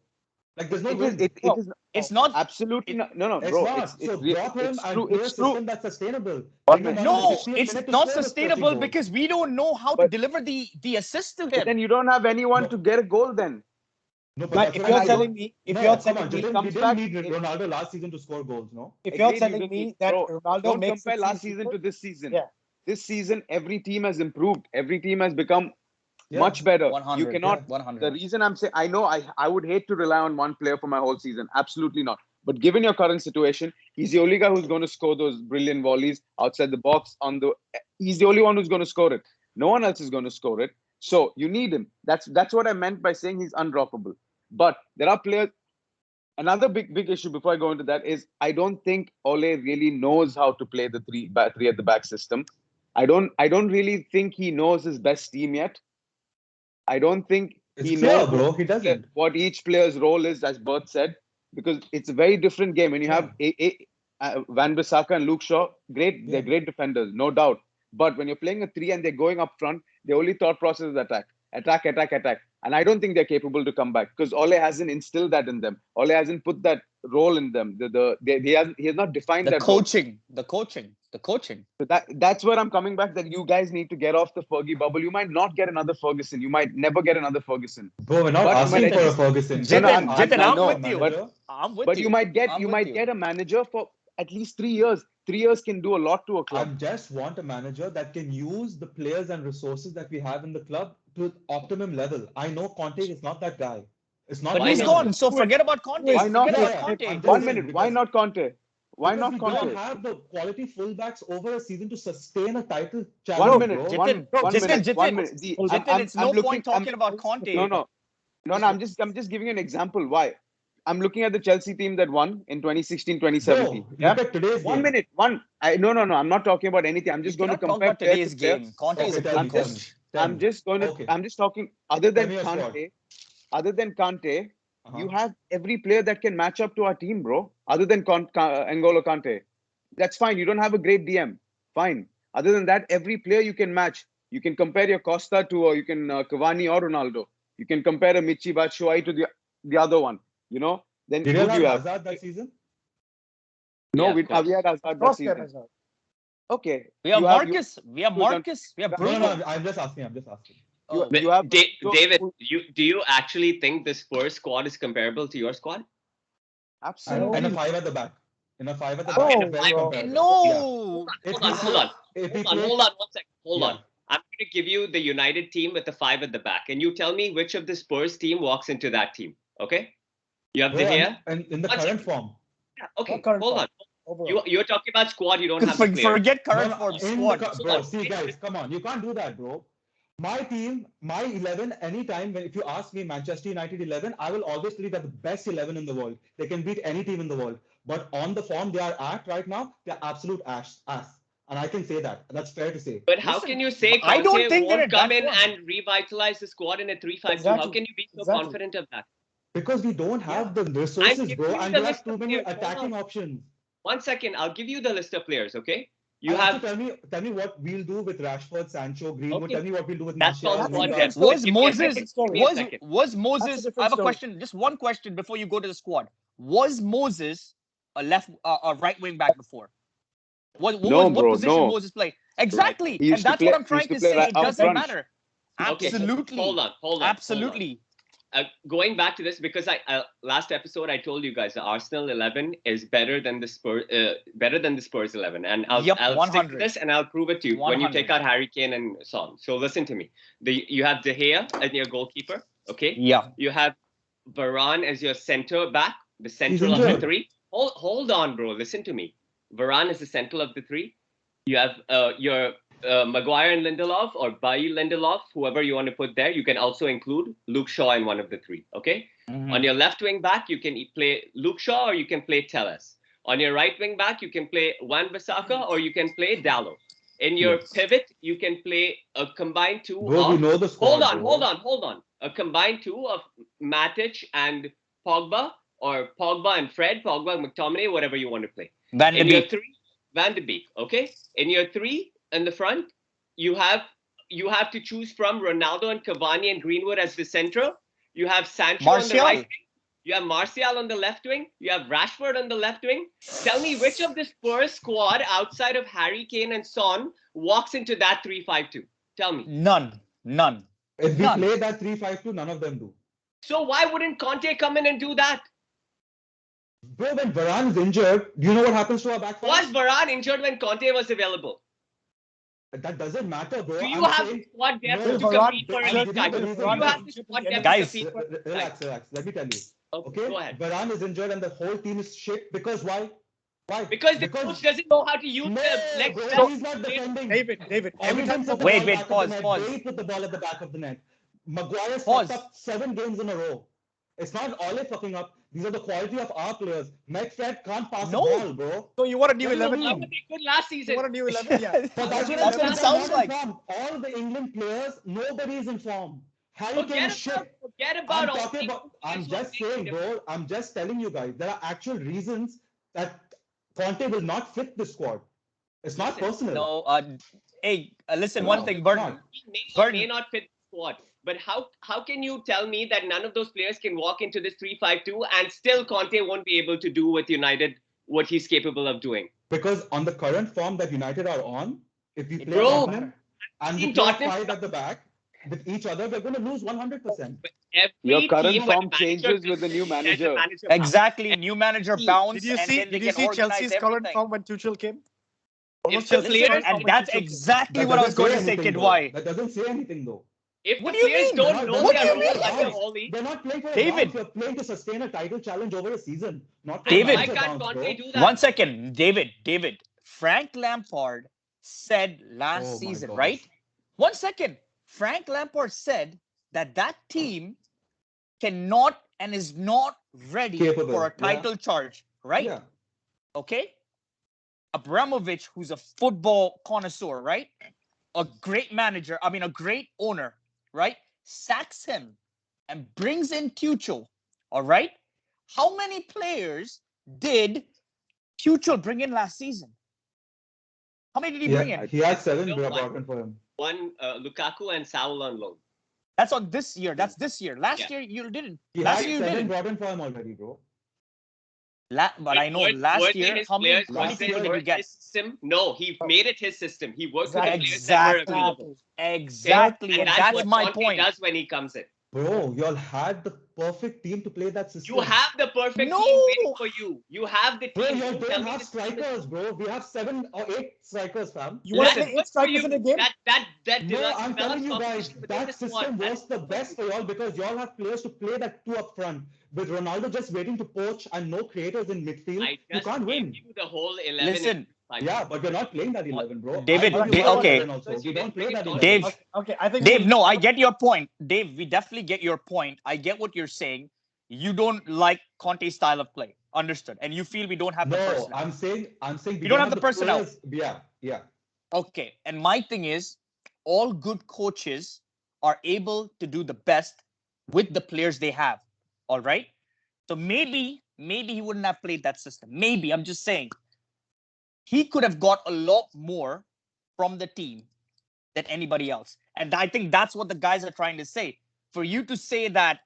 Like there's no It win. is It's not. absolutely not. No, It's bro. not. So drop him It's and true. play a It's true. system that's sustainable. One Bring him minute. on in the No, 60th it's minute to not score his 30 sustainable goals. because we don't know how to But- deliver the assist to But him. then you don't have anyone No. to get a goal. Then No, but But that's if what you're I'm telling saying. me, if No, you're come on, telling me, Jithin, we comes didn't back, need Ronaldo last season to score goals, no? if you're agreed, you telling didn't me need- that bro, Ronaldo don't makes compare the last team season to this season. Yeah. This season, every team has improved. Every team has become Yeah. much better. 100. You cannot. 100. The reason I'm saying, I know I would hate to rely on one player for my whole season. Absolutely not. But given your current situation, he's the only guy who's going to score those brilliant volleys outside the box. He's the only one who's going to score it. No one else is going to score it. So you need him. That's what I meant by saying he's undroppable. But there are players. Another big issue before I go into that is I don't think Ole really knows how to play the three at the back system. I don't really think he knows his best team yet. I don't think It's he clear, knows bro. He doesn't. what each player's role is, as Bert said, because it's a very different game. When you have Van Bissaka and Luke Shaw, they're great defenders, no doubt. But when you're playing a three and they're going up front, the only thought process is attack. And I don't think they're capable to come back because Ole hasn't instilled that in them. Ole hasn't put that role in them. He has not defined The that role. coaching. So that's where I'm coming back, that you guys need to get off the Fergie bubble. You might not get another Ferguson. You might never get another Ferguson. Bro, we're not But asking Jithin- for a Ferguson. Jithin, I I'm know, with you. manager. I'm with But you. you might get I'm you with might you. get a manager for at least 3 years. 3 years can do a lot to a I club. just want a manager that can use the players and resources that we have in the club to optimum level. I know Conte is not that guy. It's not. But Why he's not? gone. So forget about Conte. Why not? Forget Yeah, about yeah. Conte. I'm just 1 saying, minute. Why because- not Conte? Why Because not we Conte? don't have the quality fullbacks over a season to sustain a title 1 challenge, minute. bro. Jithin, One minute. Jithin, See, Jithin, it's no point talking about Conte. No. I'm just giving you an example. Why? I'm looking at the Chelsea team that won in 2016, 2017. Bro, look at today's 1 game. minute. No. I'm not talking about anything. I'm just You going to cannot talk compare about player today's to player. game. Conte is a tell good me, tell coach. me, tell I'm me. just going to. Okay. I'm just talking. Other Tell than me your squad. Kante, you Uh-huh. have every player that can match up to our team, bro. Other than N'Golo Kante, that's fine. You don't have a great DM, fine. Other than that, every player you can match. You can compare your Costa to, or you can Cavani or Ronaldo. You can compare a Michy Batshuayi to the other one. You know, then Did who you do you have have? Hazard that season? No, Yeah, we of course. had Hazard that Cross season. Hazard. Okay, We have you Marcus. We have who's on- Marcus. We have No, Bruno. I'm just asking. Oh, you have David, do you actually think the Spurs squad is comparable to your squad? absolutely. And a 5 at the back. In a 5 at the Oh, back, it's very bro. comparable. no. If Hold we on, play- hold on. If we Hold play- on 1 second. Hold Yeah. on. I'm going to give you the United team with the 5 at the back, and you tell me which of the Spurs team walks into that team. Okay? You have Bro, De Gea. and in the One current second. form. Yeah, okay, Not current hold form. on. Overall. You're talking about squad. You don't have the players. Forget current No, form in squad. the bro, see guys, come on. You can't do that, bro. My team, my 11, anytime, if you ask me Manchester United 11, I will always believe they're the best 11 in the world. They can beat any team in the world. But on the form they are at right now, they're absolute ass. And I can say that. That's fair to say. But how Listen, can you say I don't Conte think they're won't at come that in form. and revitalize the squad in a 3-5-2? How Exactly. can you be so Exactly. confident of that? Because we don't have the resources, I'm bro, giving you and the we have list too of many players. Hold attacking on. options. 1 second, I'll give you the list of players, okay? You And have also tell me what we'll do with Rashford, Sancho, Greenwood. Okay. Tell me what we'll do with That's Martial. called squad Lingard. depth. Was Give me a Moses second. Give me a second. was Moses? different I have a story. question. Just one question before you go to the squad. Was Moses a right wing back before? What position no. Moses play? Exactly, He used and to that's play- what I'm he trying used to to play say. right It up doesn't front. matter. Okay, Absolutely. hold on. Absolutely. Going back to this, because I last episode I told you guys the Arsenal 11 is better than the Spurs 11, and I'll Yep, stick 100. to this and I'll prove it to you when you 100. take out Harry Kane and Son. So listen to me. You have De Gea as your goalkeeper, okay? Yeah. You have Varane as your center back, the central He's of the injured. three. Hold on, bro. Listen to me. Varane is the central of the three. You have your Maguire and Lindelof, or Bailly Lindelof, whoever you want to put there. You can also include Luke Shaw in one of the three. Okay. Mhm. On your left wing back, you can play Luke Shaw or you can play Telles. On your right wing back, you can play Wan Bissaka or you can play Dallo. In your pivot, you can play a combined two Bro, we of. know the squad. Hold on. A combined two of Matic and Pogba, or Pogba and Fred, Pogba and McTominay, whatever you want to play. Van de In your Beek. three, Van de Beek. Okay. In your three in the front, you have to choose from Ronaldo and Cavani and Greenwood as the central. You have Sancho on the Martial. right wing. You have Martial on the left wing. You have Rashford on the left wing. Tell me which of the Spurs squad outside of Harry Kane and Son walks into that 3-5-2? Tell me. None. If we play that 3-5-2, none of them do. So why wouldn't Conte come in and do that? Bro, when Varane is injured, do you know what happens to our back five? Was Varane injured when Conte was available? That doesn't matter, bro. Do you have the squad depth to compete for a league title? Do you have the squad depth to compete for a league title? Relax. Let me tell you. Okay, go ahead. Varane is injured and the whole team is shit because why? Why? Because the coach doesn't know how to use the legs. Bro, he's not defending. David. Every time wait, pause. They put the ball at the back of the net. Maguire fucked up 7 games in a row. It's not Ole fucking up. These are the quality of our players. Medfred can't pass the ball, bro. So you want a new 11? Why were they good last season? You want a new 11? Yeah. So that's what it sounds like. All the England players, nobody is in form. Harry Kane is shit. Forget about I'm just saying, bro. I'm just telling you guys. There are actual reasons that Conte will not fit the squad. It's not personal. No. Hey, listen. One thing, Bert. He may not fit the squad. But how can you tell me that none of those players can walk into this 3-5-2 and still Conte won't be able to do with United what he's capable of doing? Because on the current form that United are on, if we play Tottenham and we play 5 at the back with each other, we're going to lose 100%. Your current form changes with the new manager. Exactly, new manager bounce. Did you see Chelsea's current form when Tuchel came? And that's exactly what I was going to say, Kid. Why? That doesn't say anything though. If the players don't know their role, they're not playing for David, they're playing to sustain a title challenge over a season. Not David, why can't Conte do that? 1 second, David. Frank Lampard said last season, right? 1 second. Frank Lampard said that team cannot and is not ready for a title charge, right? Yeah. Okay. Abramovich, who's a football connoisseur, right? A great manager, a great owner, right? Sacks him and brings in Tuchel, all right? How many players did Tuchel bring in last season? How many did he bring in? He had 7 brought in for him. 1 Lukaku and Saul on loan. That's on this year. That's this year. Last year you didn't. Last year you 7 didn't. brought in for him already, bro. But I know last year, how many people did you get? No, he made it his system. He worked with the players that were available. Exactly. And that's my point. Does when he comes in. Bro, y'all had the perfect team to play that system. You have the perfect team waiting for you. You have the team. Bro, you don't have strikers, bro. We have 7 or 8 strikers, fam. You want to play 8 strikers in a game? No, I'm telling you guys, that system works the best for y'all because y'all have players to play that 2 up front. With Ronaldo just waiting to poach and no creators in midfield, you can't win. You the whole 11. Listen. Yeah, but we're not playing that 11, bro. David, okay. We don't play that 11. Dave, okay, I think Dave, no, I get your point. Dave, we definitely get your point. I get what you're saying. You don't like Conte's style of play. Understood. And you feel we don't have the personnel. No, I'm saying we don't have the personnel. Yeah. Okay. And my thing is, all good coaches are able to do the best with the players they have. All right. So maybe he wouldn't have played that system. Maybe, I'm just saying. He could have got a lot more from the team than anybody else. And I think that's what the guys are trying to say. For you to say that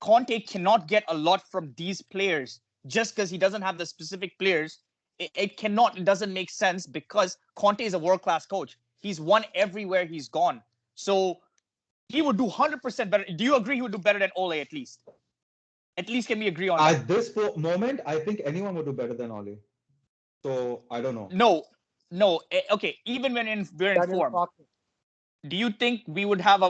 Conte cannot get a lot from these players just because he doesn't have the specific players, it doesn't make sense because Conte is a world-class coach. He's won everywhere he's gone. So he would do 100% better. Do you agree he would do better than Ole at least? At least can we agree on that? At this moment, I think anyone would do better than Ole. So, I don't know. No. Okay, even when we're in form, do you think we would have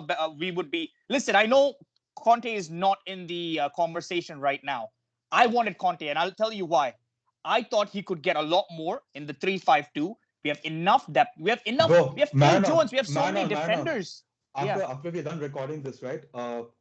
Listen, I know Conte is not in the conversation right now. I wanted Conte, and I'll tell you why. I thought he could get a lot more in the 3-5-2. We have enough depth. We have enough. Bro, we have Phil Jones. We have so many defenders. After we're done recording this, right?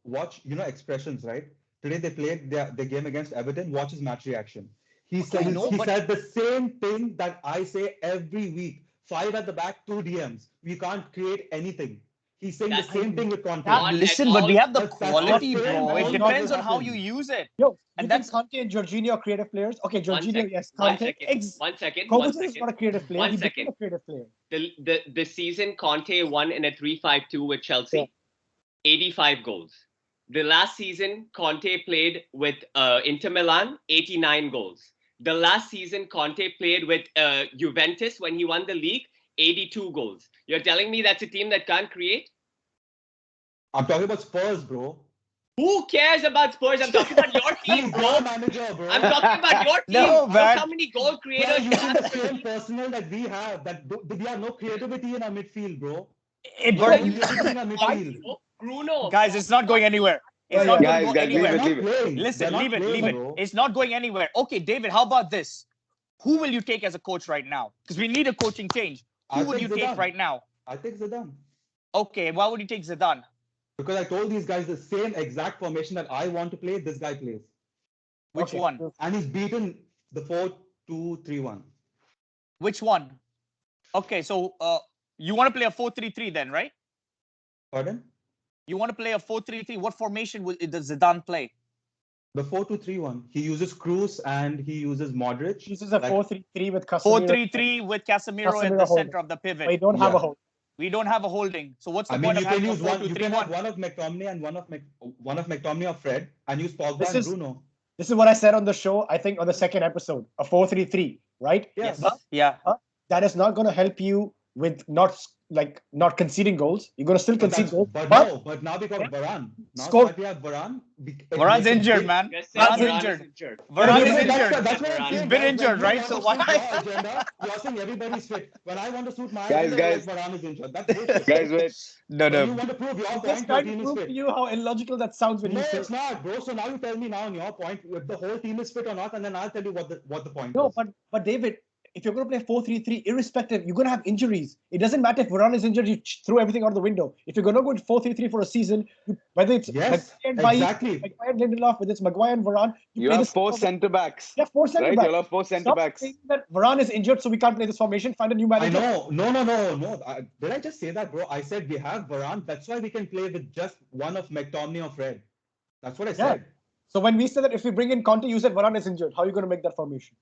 Watch, expressions, right? Today they played their game against Everton. Watch his match reaction. He said the same thing that I say every week. 5 at the back, 2 DMs. We can't create anything. He's saying the same thing with Conte. Listen, but we have the quality, bro. It depends on how you use it. And that's Conte and Jorginho creative players. Okay, Jorginho, yes. Conte. 1 second. Kovacic is not a creative player. 1 second. A creative player. The season Conte won in a 3-5-2 with Chelsea. 85 goals. The last season, Conte played with Inter Milan, 89 goals. The last season, Conte played with Juventus when he won the league, 82 goals. You're telling me that's a team that can't create? I'm talking about Spurs, bro. Who cares about Spurs? I'm talking about your team, bro. Manager, bro. I'm talking about your team. No, Look man. how many goal creators you using the have. same personnel that we have. We have no creativity in our midfield, bro. Bruno. Guys, it's not going anywhere. It's not going to go anywhere. Leave it. Listen, leave it. It's not going anywhere. Okay, David, how about this? Who will you take as a coach right now? Because we need a coaching change. Who would you take right now? I take Zidane. Okay, why would you take Zidane? Because I told these guys the same exact formation that I want to play, this guy plays. Which one? And he's beaten the 4-2-3-1. Which one? Okay, so you want to play a 4-3-3 then, right? Pardon? You want to play a 4-3-3. What formation does Zidane play? The 4-2-3-1. He uses Cruz and he uses Modric. He uses a 4-3-3 with Casemiro. 4-3-3 with Casemiro in the center of the pivot. We don't have a hold. We don't have a holding. So what's the point of having a 4-2-3-1? You can have one of McTominay and one of McTominay or Fred and use Pogba and Bruno. This is what I said on the show, I think on the second episode, a 4-3-3, right? Yes. That is not going to help you with not conceding goals. You're going to still concede goals. But now because Varane. Now we have Varane. Varane's injured, man. Varane's injured. Varane's injured. That's what I'm saying. He's been injured, right? So why? You're saying everybody's fit. When I want to suit my agenda, Varane is injured. That's bullshit. Guys, wait. No. You want to prove your point. Just trying to prove to you how illogical that sounds when you say. No, it's not, bro. So now you tell me now on your point if the whole team is fit or not, and then I'll tell you what the point is. No, but David, if you're going to play 4-3-3, irrespective, you're going to have injuries. It doesn't matter if Varane is injured, you throw everything out the window. If you're going to go into 4-3-3 for a season, whether it's exactly. Maguire and Lindelof, whether it's Maguire and Varane, you have four centre backs. You have four centre backs. You'll have four centre backs. Saying that Varane is injured, so we can't play this formation. Find a new manager. I know. No. Did I just say that, bro? I said we have Varane. That's why we can play with just one of McTominay or Fred. That's what I said. So when we said that if we bring in Conte, you said Varane is injured. How are you going to make that formation?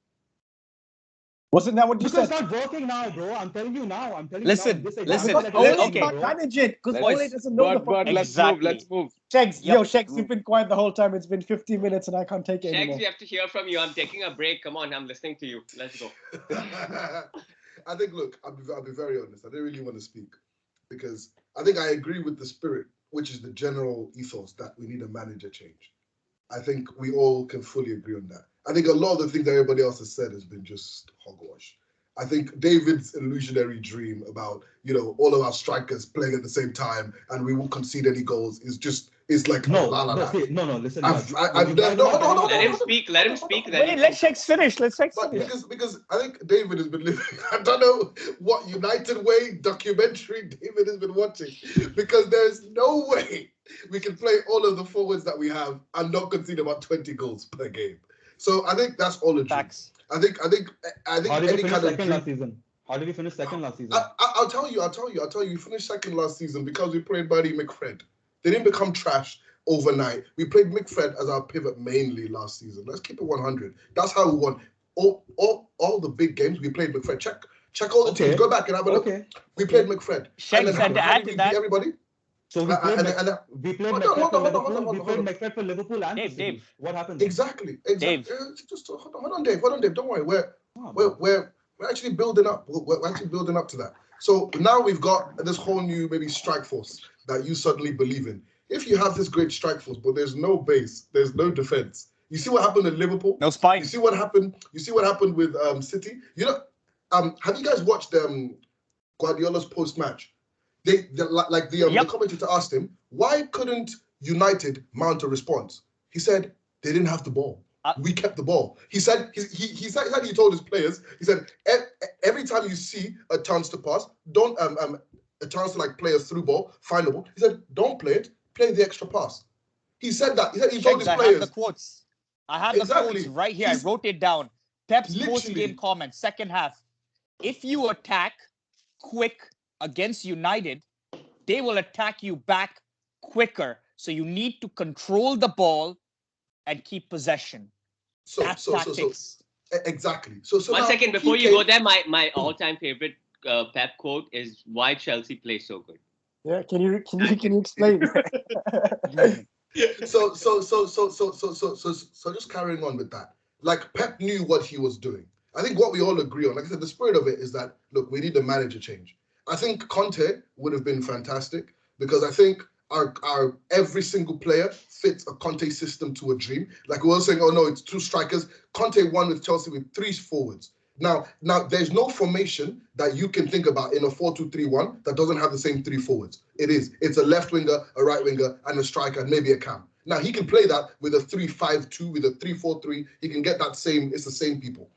Wasn't that what you said? Because it's not working now, bro. I'm telling you now. Listen. Okay. Can't manage it because Ole doesn't know but let's move. SHEGZ, SHEGZ, you've been quiet the whole time. It's been 15 minutes and I can't take it anymore. SHEGZ, we have to hear from you. I'm taking a break. Come on, I'm listening to you. Let's go. I think, look, I'll be very honest. I don't really want to speak because I think I agree with the spirit, which is the general ethos that we need a manager change. I think we all can fully agree on that. I think a lot of the things that everybody else has said has been just hogwash. I think David's illusionary dream about, all of our strikers playing at the same time and we won't concede any goals is like no, listen. Let him speak. Wait, let SHEGZ finish. Because I think David has been living, I don't know what United Way documentary David has been watching, because there's no way we can play all of the forwards that we have and not concede about 20 goals per game. So I think that's all a dream. Facts. I think How did you finish second last season? How did you finish second last season? I'll tell you. You finished second last season because we played Buddy McFred. They didn't become trash overnight. We played McFred as our pivot mainly last season. Let's keep it 100. That's how we won. All the big games we played McFred. Check all the teams. Go back and have a look. We played McFred. SHEGZ had to add to that. Everybody. So we played McFred for Liverpool and Dave. What happened? Exactly. Dave. Just hold on, Dave. Don't worry. We're actually building up. We're actually building up to that. So now we've got this whole new maybe strike force that you suddenly believe in. If you have this great strike force, but there's no base, there's no defense. You see what happened in Liverpool? No spine. You see what happened with City? Have you guys watched Guardiola's post-match? The commentator asked him, why couldn't United mount a response? He said they didn't have the ball. We kept the ball. He said he told his players, he said every time you see a chance to pass, don't a chance to play a through ball, find the ball. He said don't play it, play the extra pass. He said that. He told his players. I have the quotes. I have the quotes right here. I wrote it down. Pep's post-game comment, second half. If you attack quick against United, they will attack you back quicker. So you need to control the ball and keep possession. That's tactics. Exactly. So 1 second before you go there, my all-time favorite Pep quote is why Chelsea plays so good. Yeah, can you explain? So just carrying on with that. Like Pep knew what he was doing. I think what we all agree on, like I said, the spirit of it is that, look, we need a manager change. I think Conte would have been fantastic because I think our every single player fits a Conte system to a dream. Like we were saying, oh no, it's 2 strikers. Conte won with Chelsea with 3 forwards. Now there's no formation that you can think about in a 4-2-3-1 that doesn't have the same 3 forwards. It's a left winger, a right winger, and a striker, and maybe a cam. Now he can play that with a 3-5-2, with a 3-4-3. He can get that same. It's the same people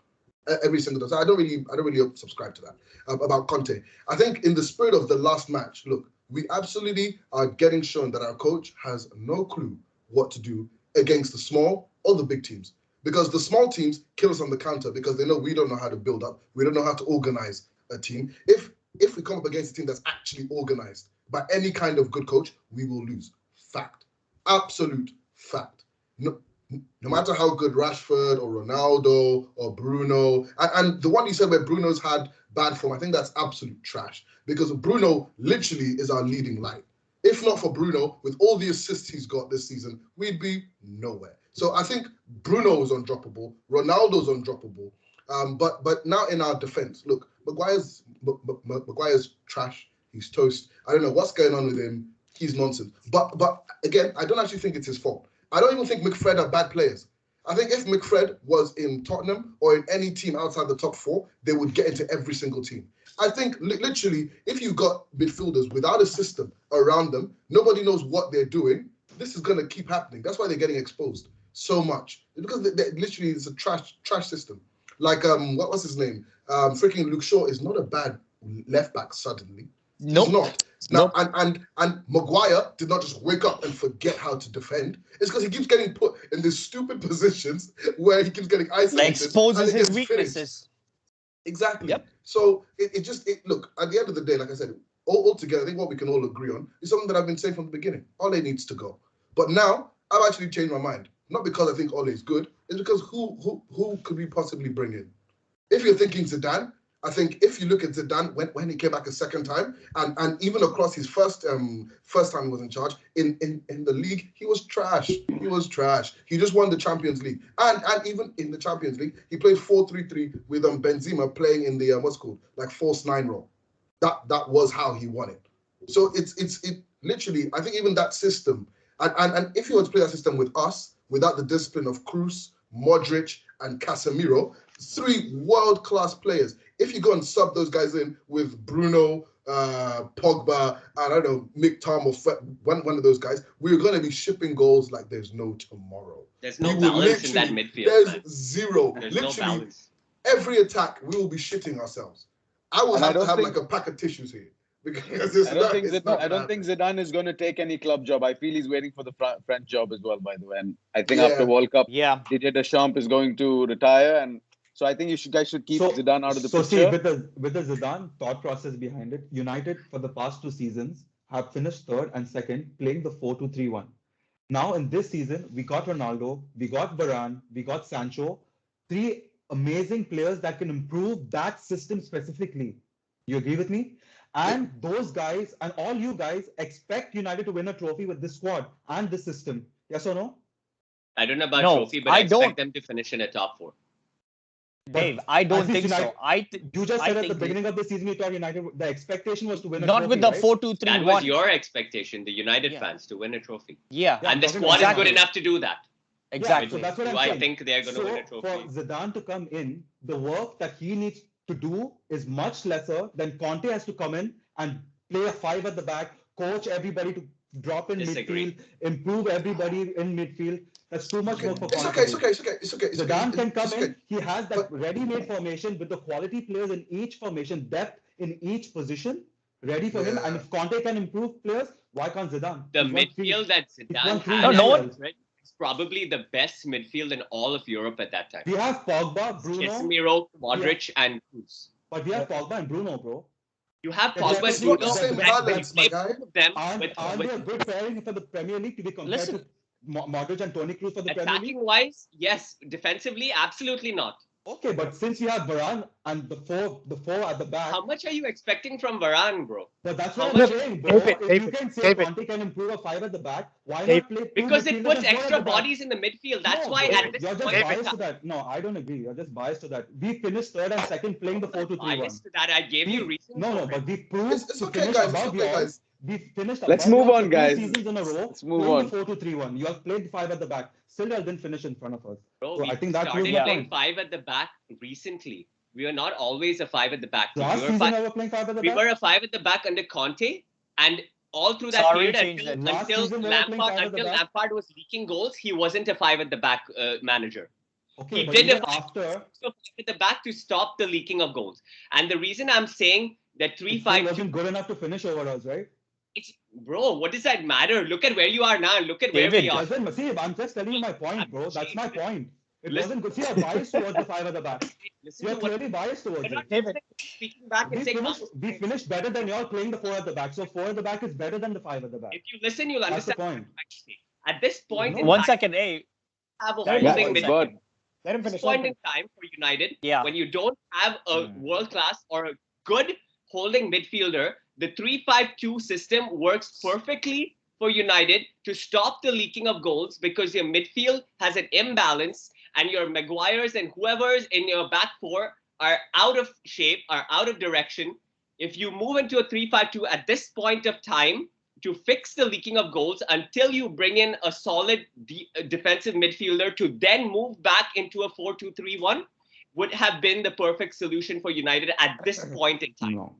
every single time. So I don't really subscribe to that about Conte. I think in the spirit of the last match, look, we absolutely are getting shown that our coach has no clue what to do against the small or the big teams. Because the small teams kill us on the counter because they know we don't know how to build up. We don't know how to organize a team. If we come up against a team that's actually organized by any kind of good coach, we will lose. Fact. Absolute fact. No matter how good Rashford or Ronaldo or Bruno, and the one you said where Bruno's had bad form, I think that's absolute trash. Because Bruno literally is our leading light. If not for Bruno, with all the assists he's got this season, we'd be nowhere. So I think Bruno is undroppable. Ronaldo's undroppable. But now in our defense, look, Maguire's trash. He's toast. I don't know what's going on with him. He's nonsense. But again, I don't actually think it's his fault. I don't even think McFred are bad players. I think if McFred was in Tottenham or in any team outside the top 4, they would get into every single team. I think literally, if you've got midfielders without a system around them, nobody knows what they're doing, this is going to keep happening. That's why they're getting exposed so much. Because they literally, it's a trash system. Like, what's his name? Freaking Luke Shaw is not a bad left back suddenly. Nope. He's not. Now, and Maguire did not just wake up and forget how to defend. It's because he keeps getting put in these stupid positions where he keeps getting isolated. That exposes his weaknesses. Finished. Exactly. Yep. So look, at the end of the day, like I said, all together, I think what we can all agree on is something that I've been saying from the beginning. Ole needs to go. But now I've actually changed my mind. Not because I think Ole is good, it's because who could we possibly bring in? If you're thinking Zidane, I think if you look at Zidane when he came back a second time, and even across his first time he was in charge, in the league, he was trash. He was trash. He just won the Champions League. And even in the Champions League, he played 4-3-3 with Benzema playing in the what's called like false 9 role. That was how he won it. So it literally, I think even that system, and if you were to play that system with us, without the discipline of Kroos, Modric, and Casemiro, 3 world-class players. If you go and sub those guys in with Bruno, Pogba, and I don't know, Mick Tom or one of those guys, we're going to be shipping goals like there's no tomorrow. There's no balance in that midfield. There's zero. There's literally, no balance. Every attack, we will be shitting ourselves. I will have to have like a pack of tissues here. Because I don't think Zidane is going to take any club job. I feel he's waiting for the French job as well, by the way. And I think after World Cup, Didier Deschamps is going to retire. And so I think guys should keep Zidane out of the picture. See, with the Zidane thought process behind it, United for the past 2 seasons have finished 3rd and 2nd playing the 4-2-3-1. Now in this season, we got Ronaldo, we got Varane, we got Sancho, 3 amazing players that can improve that system specifically. You agree with me? And those guys and all you guys expect United to win a trophy with this squad and this system. Yes or no? I don't know about trophy, but I expect them to finish in a top 4. Dave, I don't think so. You just said at the beginning of the season you thought United, the expectation was to win a not trophy, with the right? 4-2-3-1. That was your expectation, the United fans, to win a trophy. Yeah. And the squad is good enough to do that. Exactly. So that's what I'm saying. I think they're going to win a trophy. For Zidane to come in, the work that he needs to do is much lesser than Conte has to come in and play a 5 at the back, coach everybody to drop in midfield, improve everybody in midfield. That's too much work for Conte. It's okay. Zidane can come in. He has that ready-made formation with the quality players in each formation, depth in each position, ready for him. And if Conte can improve players, why can't Zidane? The midfield that Zidane has, right? It's probably the best midfield in all of Europe at that time. We have Pogba, Bruno, Casemiro, Modric, and Kroos. But we have Pogba and Bruno, bro. You have Pogba and Bruno. Aren't they a good pairing for the Premier League to be compared to Modric and Toni Kroos for the Premier League? Attacking-wise, yes. Defensively, absolutely not. Okay, but since you have Varane and the four at the back. How much are you expecting from Varane, bro? But that's what I'm saying, bro. If you can say Conte can improve a 5 at the back, why not play 2 because it midfielders puts and 4 extra at the back? bodies in the midfield. That's No, why bro, at this you're point, just biased to that. No, I don't agree. You're just biased to that. We finished third and second playing the 4-2-3-1. biased to that. I gave you reasons. No, but we proved It's to okay, finish guys. above It's okay, y'all. guys. We finished Let's above move y'all on, for guys. 2 seasons in a row. Let's move playing on. the 4-2-3-1. You have played 5 at the back. Still, you didn't finish in front of us. Bro, So we I think that proves started my playing point. 5 at the back recently. We are not always a 5 at the back. Last season, we were playing 5 at the back. We were a 5 at the back under Conte, and all through that Sorry, period change that. until Lampard was leaking goals, he wasn't a 5 at the back manager. Okay, He but did even a 5 after at the back to stop the leaking of goals. And the reason I'm saying that it still 3-5-2 wasn't good enough to finish over us, right? bro, what does that matter? Look at where you are now. Look at where we are. See, I'm just telling you my point, bro. That's my point. It wasn't good. See, you're biased towards the 5 at the back. You're clearly biased towards it. David, Speaking back and saying, we finished better than y'all playing the 4 at the back. So 4 at the back is better than the 5 at the back. if you listen, you'll That's the understand. point. At this point in One time, second, hey. have a Yeah, holding yeah, midfield. let him At this finish. point in time for United, Yeah. when you don't have a world-class or a good holding midfielder, the 3-5-2 system works perfectly for United to stop the leaking of goals because your midfield has an imbalance and your Maguires and whoever's in your back four are out of shape, are out of direction. If you move into a 3-5-2 at this point of time to fix the leaking of goals until you bring in a solid defensive midfielder to then move back into a 4-2-3-1 would have been the perfect solution for United at this point in time. No.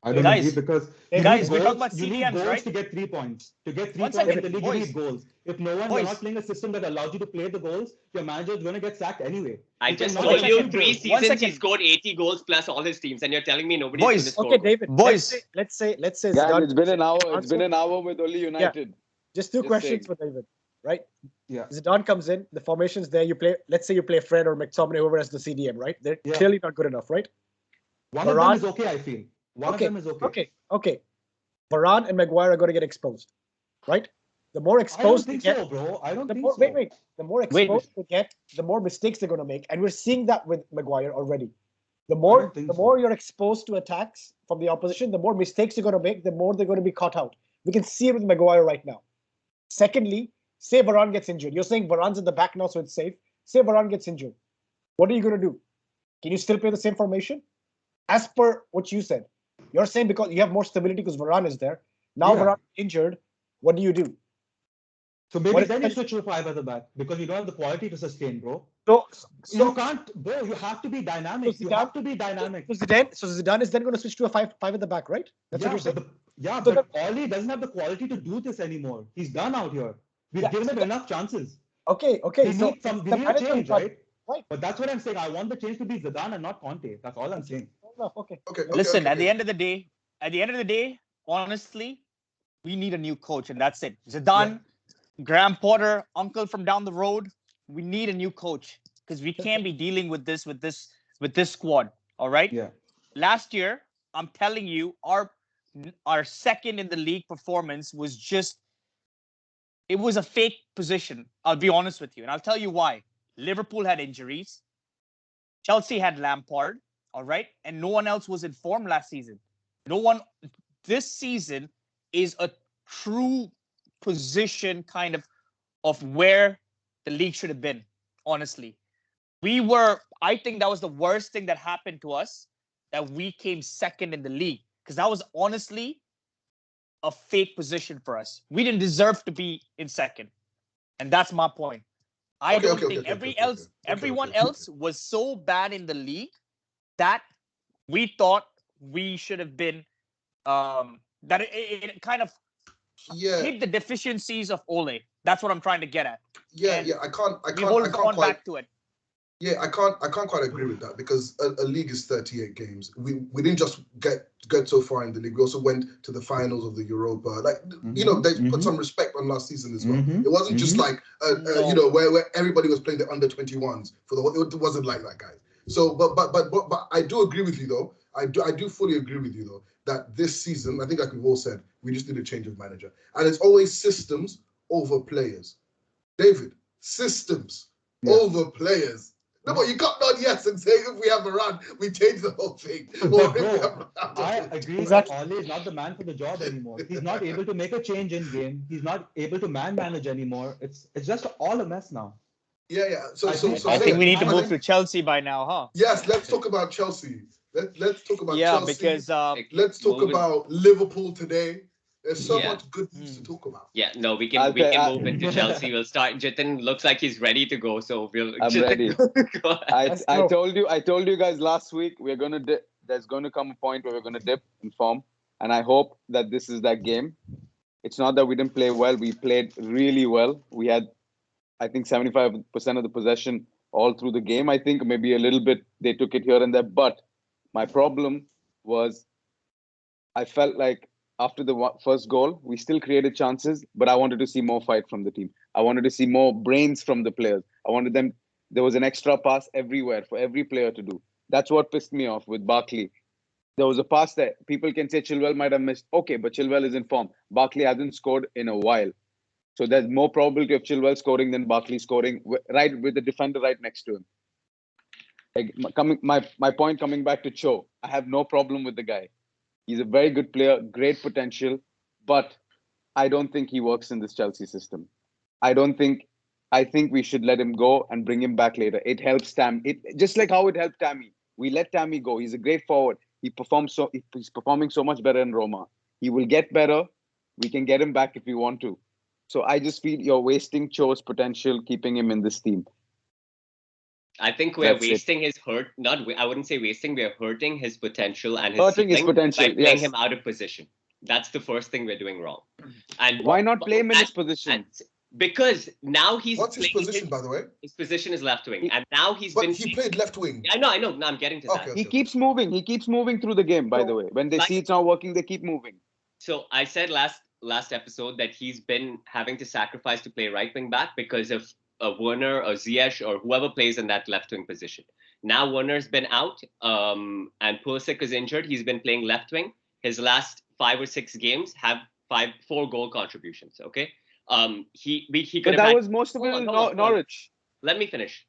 I don't Guys, agree because we're talking about you need CDMs, goals right? to get 3 points. To get 3 One points second, in the league, boys. you need goals. If no one, you're not playing a system that allows you to play the goals, your manager is going to get sacked anyway. I You just cannot told get you 3 3 goals. seasons he scored 80 goals plus all his teams, and you're telling me nobody's going to score. Okay, David. Boys. Let's say Guys, Zidane it's been an hour. It's answer. been an hour with only United. Just two Just questions saying. for David, right? Yeah. Zidane comes in, the formation's there. You play. Let's say you play Fred or McTominay, whoever has the CDM, right? They're clearly not good enough, right? One of them is okay, I feel. One of them is okay. Okay. Varane and Maguire are going to get exposed, right? The more exposed I don't think they get, so, bro. I don't think more, so. wait. The more exposed they get, the more mistakes they're going to make, and we're seeing that with Maguire already. The more you're exposed to attacks from the opposition, the more mistakes you're going to make, the more they're going to be caught out. We can see it with Maguire right now. Secondly, say Varane gets injured. You're saying Varane's in the back now, so it's safe. Say Varane gets injured. What are you going to do? Can you still play the same formation? As per what you said, you're saying because you have more stability because Varane is there. Now Varane injured, what do you do? So maybe then you switch to 5 at the back because you don't have the quality to sustain, bro. So you can't, bro. You have to be dynamic. So you have to be dynamic. So Zidane is then going to switch to a 5 at the back, right? That's what you're saying. But Oli doesn't have the quality to do this anymore. He's done out here. We've given him enough chances. Okay. We need a change, right? But that's what I'm saying. I want the change to be Zidane and not Conte. That's all I'm saying. Okay. Listen, at the end of the day, honestly, we need a new coach, and that's it. Zidane, Graham Potter, uncle from down the road. We need a new coach because we can't be dealing with this squad. All right. Yeah. Last year, I'm telling you, our second in the league performance was it was a fake position. I'll be honest with you, and I'll tell you why. Liverpool had injuries. Chelsea had Lampard. All right. And no one else was in form last season. This season is a true position kind of where the league should have been, honestly. I think that was the worst thing that happened to us, that we came second in the league, because that was honestly a fake position for us. We didn't deserve to be in second. And that's my point. I don't think everyone else was so bad in the league that we thought we should have been, that it kind of hid the deficiencies of Ole. That's what I'm trying to get at. I can't quite back to it. Yeah, I can't quite agree with that because a league is 38 games. We didn't just get so far in the league. We also went to the finals of the Europa. They put some respect on last season as well. It wasn't just like where everybody was playing the under 21s it wasn't like that, guys. So, but I do agree with you though. I do fully agree with you though that this season, I think like we've all said, we just need a change of manager, and it's always systems over players. David, systems over players. No, but you can't nod yes and say if we have Varane, we change the whole thing. But bro, I agree that Ole is not the man for the job anymore. He's not able to make a change in game. He's not able to manage anymore. It's just all a mess now. Yeah. I think we need to move to Chelsea by now, huh? Yes, let's talk about Chelsea. Let's talk about Chelsea. Because let's talk about Liverpool today. There's so much good news to talk about. Yeah, no, we can move into Chelsea. We'll start. Jithin looks like he's ready to go, so I'm ready. Go ahead. I told you guys last week there's going to come a point where we're going to dip in form, and I hope that this is that game. It's not that we didn't play well. We played really well. We had, I think, 75% of the possession all through the game. I think maybe a little bit they took it here and there, but my problem was I felt like after the first goal, we still created chances, but I wanted to see more fight from the team. I wanted to see more brains from the players. There was an extra pass everywhere for every player to do. That's what pissed me off with Barkley. There was a pass that people can say Chilwell might have missed. Okay, but Chilwell is in form. Barkley hasn't scored in a while. So there's more probability of Chilwell scoring than Barkley scoring, right with the defender right next to him. My point coming back to Cho, I have no problem with the guy. He's a very good player, great potential, but I don't think he works in this Chelsea system. I think we should let him go and bring him back later. It helps just like how it helped Tammy. We let Tammy go. He's a great forward. He's performing so much better in Roma. He will get better. We can get him back if we want to. So I just feel you're wasting Cho's potential keeping him in this team. I think we're wasting his I wouldn't say wasting, we're hurting his potential and his potential by playing him out of position. That's the first thing we're doing wrong. And why not play him in his position? Because now he's What's his position, by the way? His position is left wing. And now he played left wing. I know. Now I'm getting to that. He keeps moving. He keeps moving through the game, by the way. When they see it's not working, they keep moving. So I said last episode that he's been having to sacrifice to play right wing back because of Werner or Ziyech or whoever plays in that left wing position. Now Werner's been out and Pulisic is injured. He's been playing left wing. His last 5 or 6 games have 4 goal contributions. Okay. He could. But that was most of it in Norwich. Let me finish.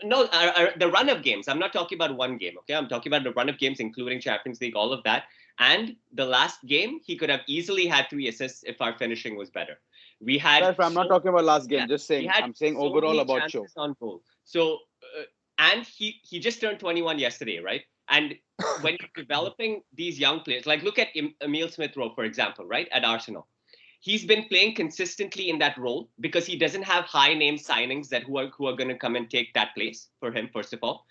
No, the run of games. I'm not talking about one game. Okay, I'm talking about the run of games, including Champions League, all of that. And the last game, he could have easily had 3 assists if our finishing was better. We had. I'm not talking about last game. Just saying. I'm saying overall about Cho. On goal. So, and he just turned 21 yesterday, right? And when you're developing these young players, like look at Emile Smith-Rowe, for example, right, at Arsenal. He's been playing consistently in that role because he doesn't have high name signings who are going to come and take that place for him. First of all,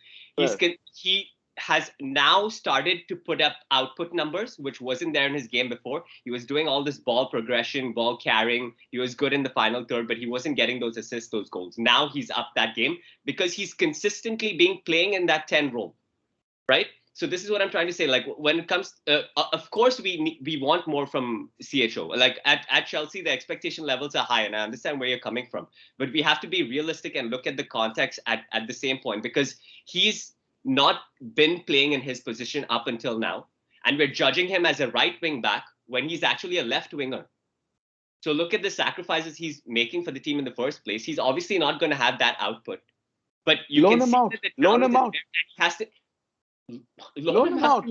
he has now started to put up output numbers, which wasn't there in his game before. He was doing all this ball progression, ball carrying. He was good in the final third, but he wasn't getting those assists, those goals. Now he's up that game because he's consistently playing in that 10 role, right? So this is what I'm trying to say. Like when it comes, of course, we want more from CHO. Like at Chelsea, the expectation levels are high, and I understand where you're coming from. But we have to be realistic and look at the context at the same point because he's not been playing in his position up until now, and we're judging him as a right wing back when he's actually a left winger. So look at the sacrifices he's making for the team in the first place. He's obviously not going to have that output. But you loan can him see out. that Loan him out. He has to. Loan him out.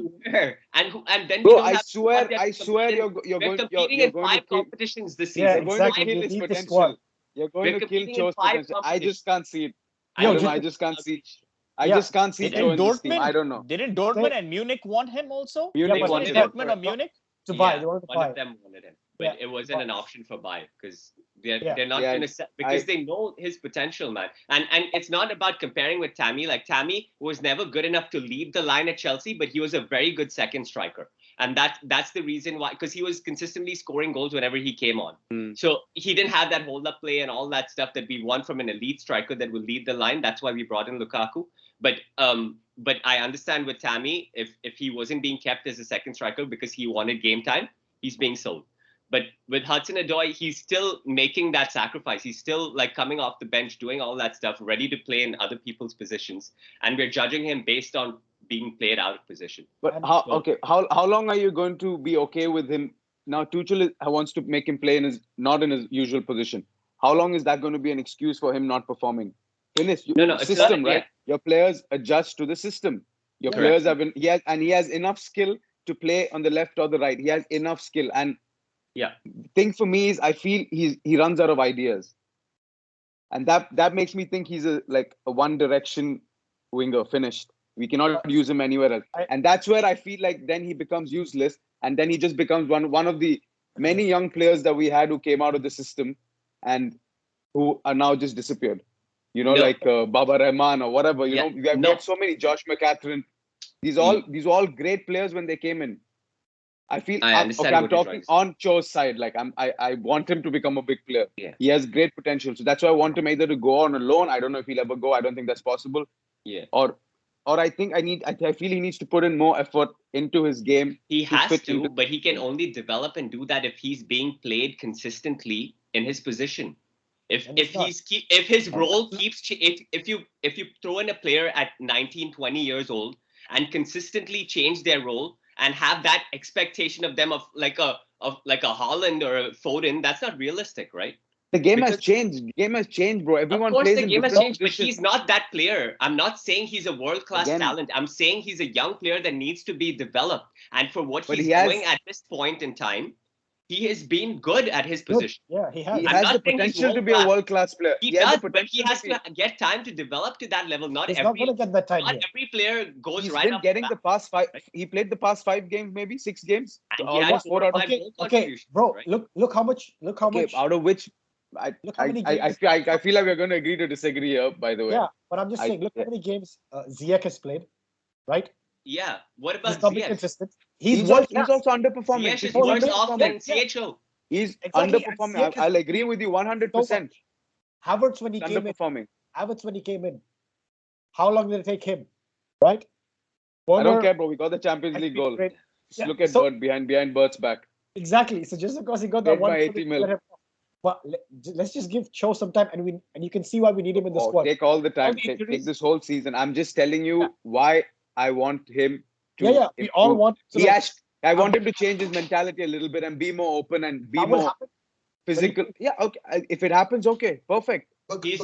And then bro, I swear you're going in 5 competitions this season. You're going to kill his potential. You're going to kill Cho's potential. I just can't see it. I just can't see. I just can't see Cho in this team. I don't know. Didn't Dortmund and Munich want him also? Munich wanted Dortmund or Munich to buy. One of them wanted him, but it wasn't an option for buy because they're not going to because they know his potential, man. And it's not about comparing with Tammy. Like Tammy was never good enough to lead the line at Chelsea, but he was a very good second striker, and that's the reason why, because he was consistently scoring goals whenever he came on. So he didn't have that hold up play and all that stuff that we want from an elite striker that will lead the line. That's why we brought in Lukaku. But I understand with Tammy, if he wasn't being kept as a second striker because he wanted game time, he's being sold. But with Hudson-Odoi, he's still making that sacrifice. He's still like coming off the bench, doing all that stuff, ready to play in other people's positions. And we're judging him based on being played out of position. But how long are you going to be okay with him? Now Tuchel wants to make him play not in his usual position. How long is that going to be an excuse for him not performing? Finish. No, it's system, not, right? Your players adjust to the system. Your players have been, he has enough skill to play on the left or the right. He has enough skill. And thing for me is I feel he runs out of ideas. And that makes me think he's a one direction winger finished. We cannot use him anywhere else. And that's where I feel like then he becomes useless. And then he just becomes one of the many young players that we had who came out of the system and who are now just disappeared. You know, like Baba Rahman or whatever. You know, we have so many, Josh McCatherine. These are all great players when they came in. I feel I'm talking on Cho's side. Like I want him to become a big player. Yeah. He has great potential. So that's why I want him either to go on a loan. I don't know if he'll ever go. I don't think that's possible. Yeah. Or I think I feel he needs to put in more effort into his game. He has to, but he can only develop and do that if he's being played consistently in his position. If his role keeps if you throw in a player at 19, 20 years old and consistently change their role and have that expectation of them of like a Haaland or a Foden, that's not realistic, right? The game has changed. The game has changed, bro. Everyone plays in different positions. But he's not that player. I'm not saying he's a world-class talent. I'm saying he's a young player that needs to be developed. And for what he's doing at this point in time, he has been good at his position. Yeah, he has. He has the potential to be a world-class player. He does, but he has to get time to develop to that level. He's not going to get that time. Not every player goes He's right been up getting the past 5. He played the past 5 games, maybe 6 games. Almost 4 out of 5. Okay, bro. Right? Look how much. Out of which. I feel like we're going to agree to disagree here, by the way. Yeah, but I'm just saying, look how many games Ziyech has played, right? Yeah. What about He's not been consistent. He's also underperforming. Ziyech is worse off than CHO. He's underperforming. I'll agree with you 100%. Havertz when he came in, how long did it take him? Right? I don't care, bro. We got the Champions League goal. Just look at Bert behind Bert's back. Exactly. So just because he got that one, 80 mil. But let's just give Cho some time, and you can see why we need him in the squad. Take all the time. Take this whole season. I'm just telling you why I want him to. Yeah. We all want. I want him to change his mentality a little bit and be more open and be more physical. Yeah, okay. If it happens, okay, perfect. But guys.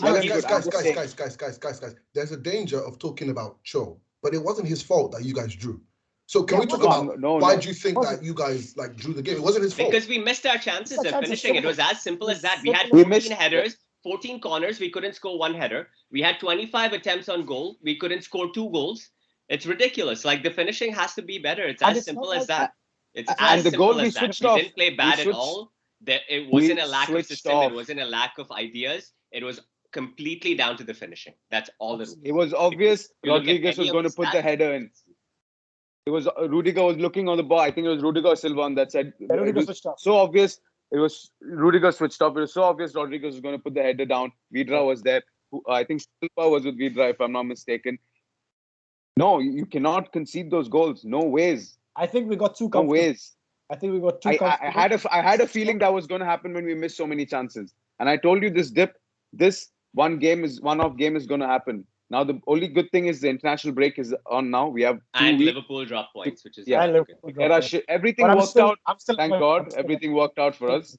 There's a danger of talking about Cho, but it wasn't his fault that you guys drew. So can we talk about why do you think that you guys drew the game? It wasn't his fault. Because we missed our chances of finishing. It was as simple as that. We had 14 headers, 14 corners. We couldn't score 1 header. We had 25 attempts on goal. We couldn't score 2 goals. It's ridiculous. Like, the finishing has to be better. It's as simple as that. It's as simple as that. We didn't play bad at all. It wasn't a lack of system. It wasn't a lack of ideas. It was completely down to the finishing. That's all it was. It was obvious Rodriguez was going to put the header in. It was Rudiger was looking on the ball. I think it was Rudiger or Silva on that side. Rudiger switched off. So obvious. It was Rudiger switched off. It was so obvious Rodriguez was going to put the header down. Vidra was there. I think Silva was with Vidra, if I'm not mistaken. No, you cannot concede those goals. No ways. I think we got too comfortable. No ways. I think we got too comfortable. I had a feeling that was going to happen when we missed so many chances. And I told you this one-off game is going to happen. Now, the only good thing is the international break is on now. We have 2 weeks. Liverpool drop points, which is everything worked out. Thank God, everything worked out for us.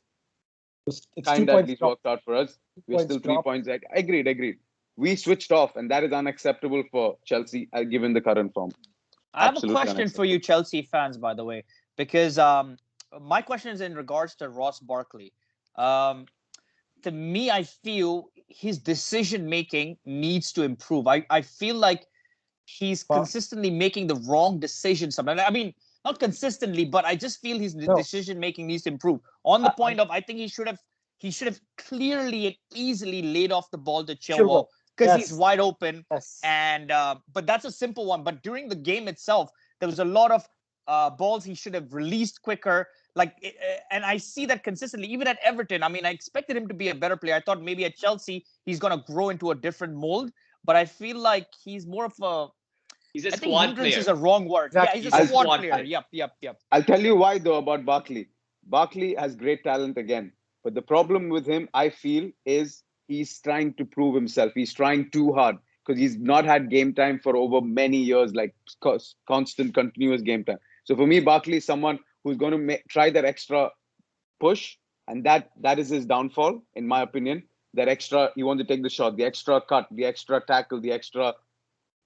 It's kind of at least worked out for us. We're still 3 points. Agreed. We switched off, and that is unacceptable for Chelsea, given the current form. I have a question for you Chelsea fans, by the way, because my question is in regards to Ross Barkley. To me, I feel his decision-making needs to improve. I feel like he's consistently making the wrong decisions. I mean, not consistently, but I just feel his decision-making needs to improve. On the point of, I think he should have clearly and easily laid off the ball to Chilwell because he's wide open. Yes. And but that's a simple one. But during the game itself, there was a lot of balls he should have released quicker. And I see that consistently, even at Everton. I mean, I expected him to be a better player. I thought maybe at Chelsea, he's going to grow into a different mold. But I feel like he's more of a... He's a squad player. Hindrance is a wrong word. Exactly. Yeah, he's a squad player. Yep. I'll tell you why, though, about Barkley. Barkley has great talent again. But the problem with him, I feel, is he's trying to prove himself. He's trying too hard because he's not had game time for over many years, like constant, continuous game time. So for me, Barkley is someone who's going to try that extra push, and that is his downfall, in my opinion. that extra, he wants to take the shot, the extra cut, the extra tackle, the extra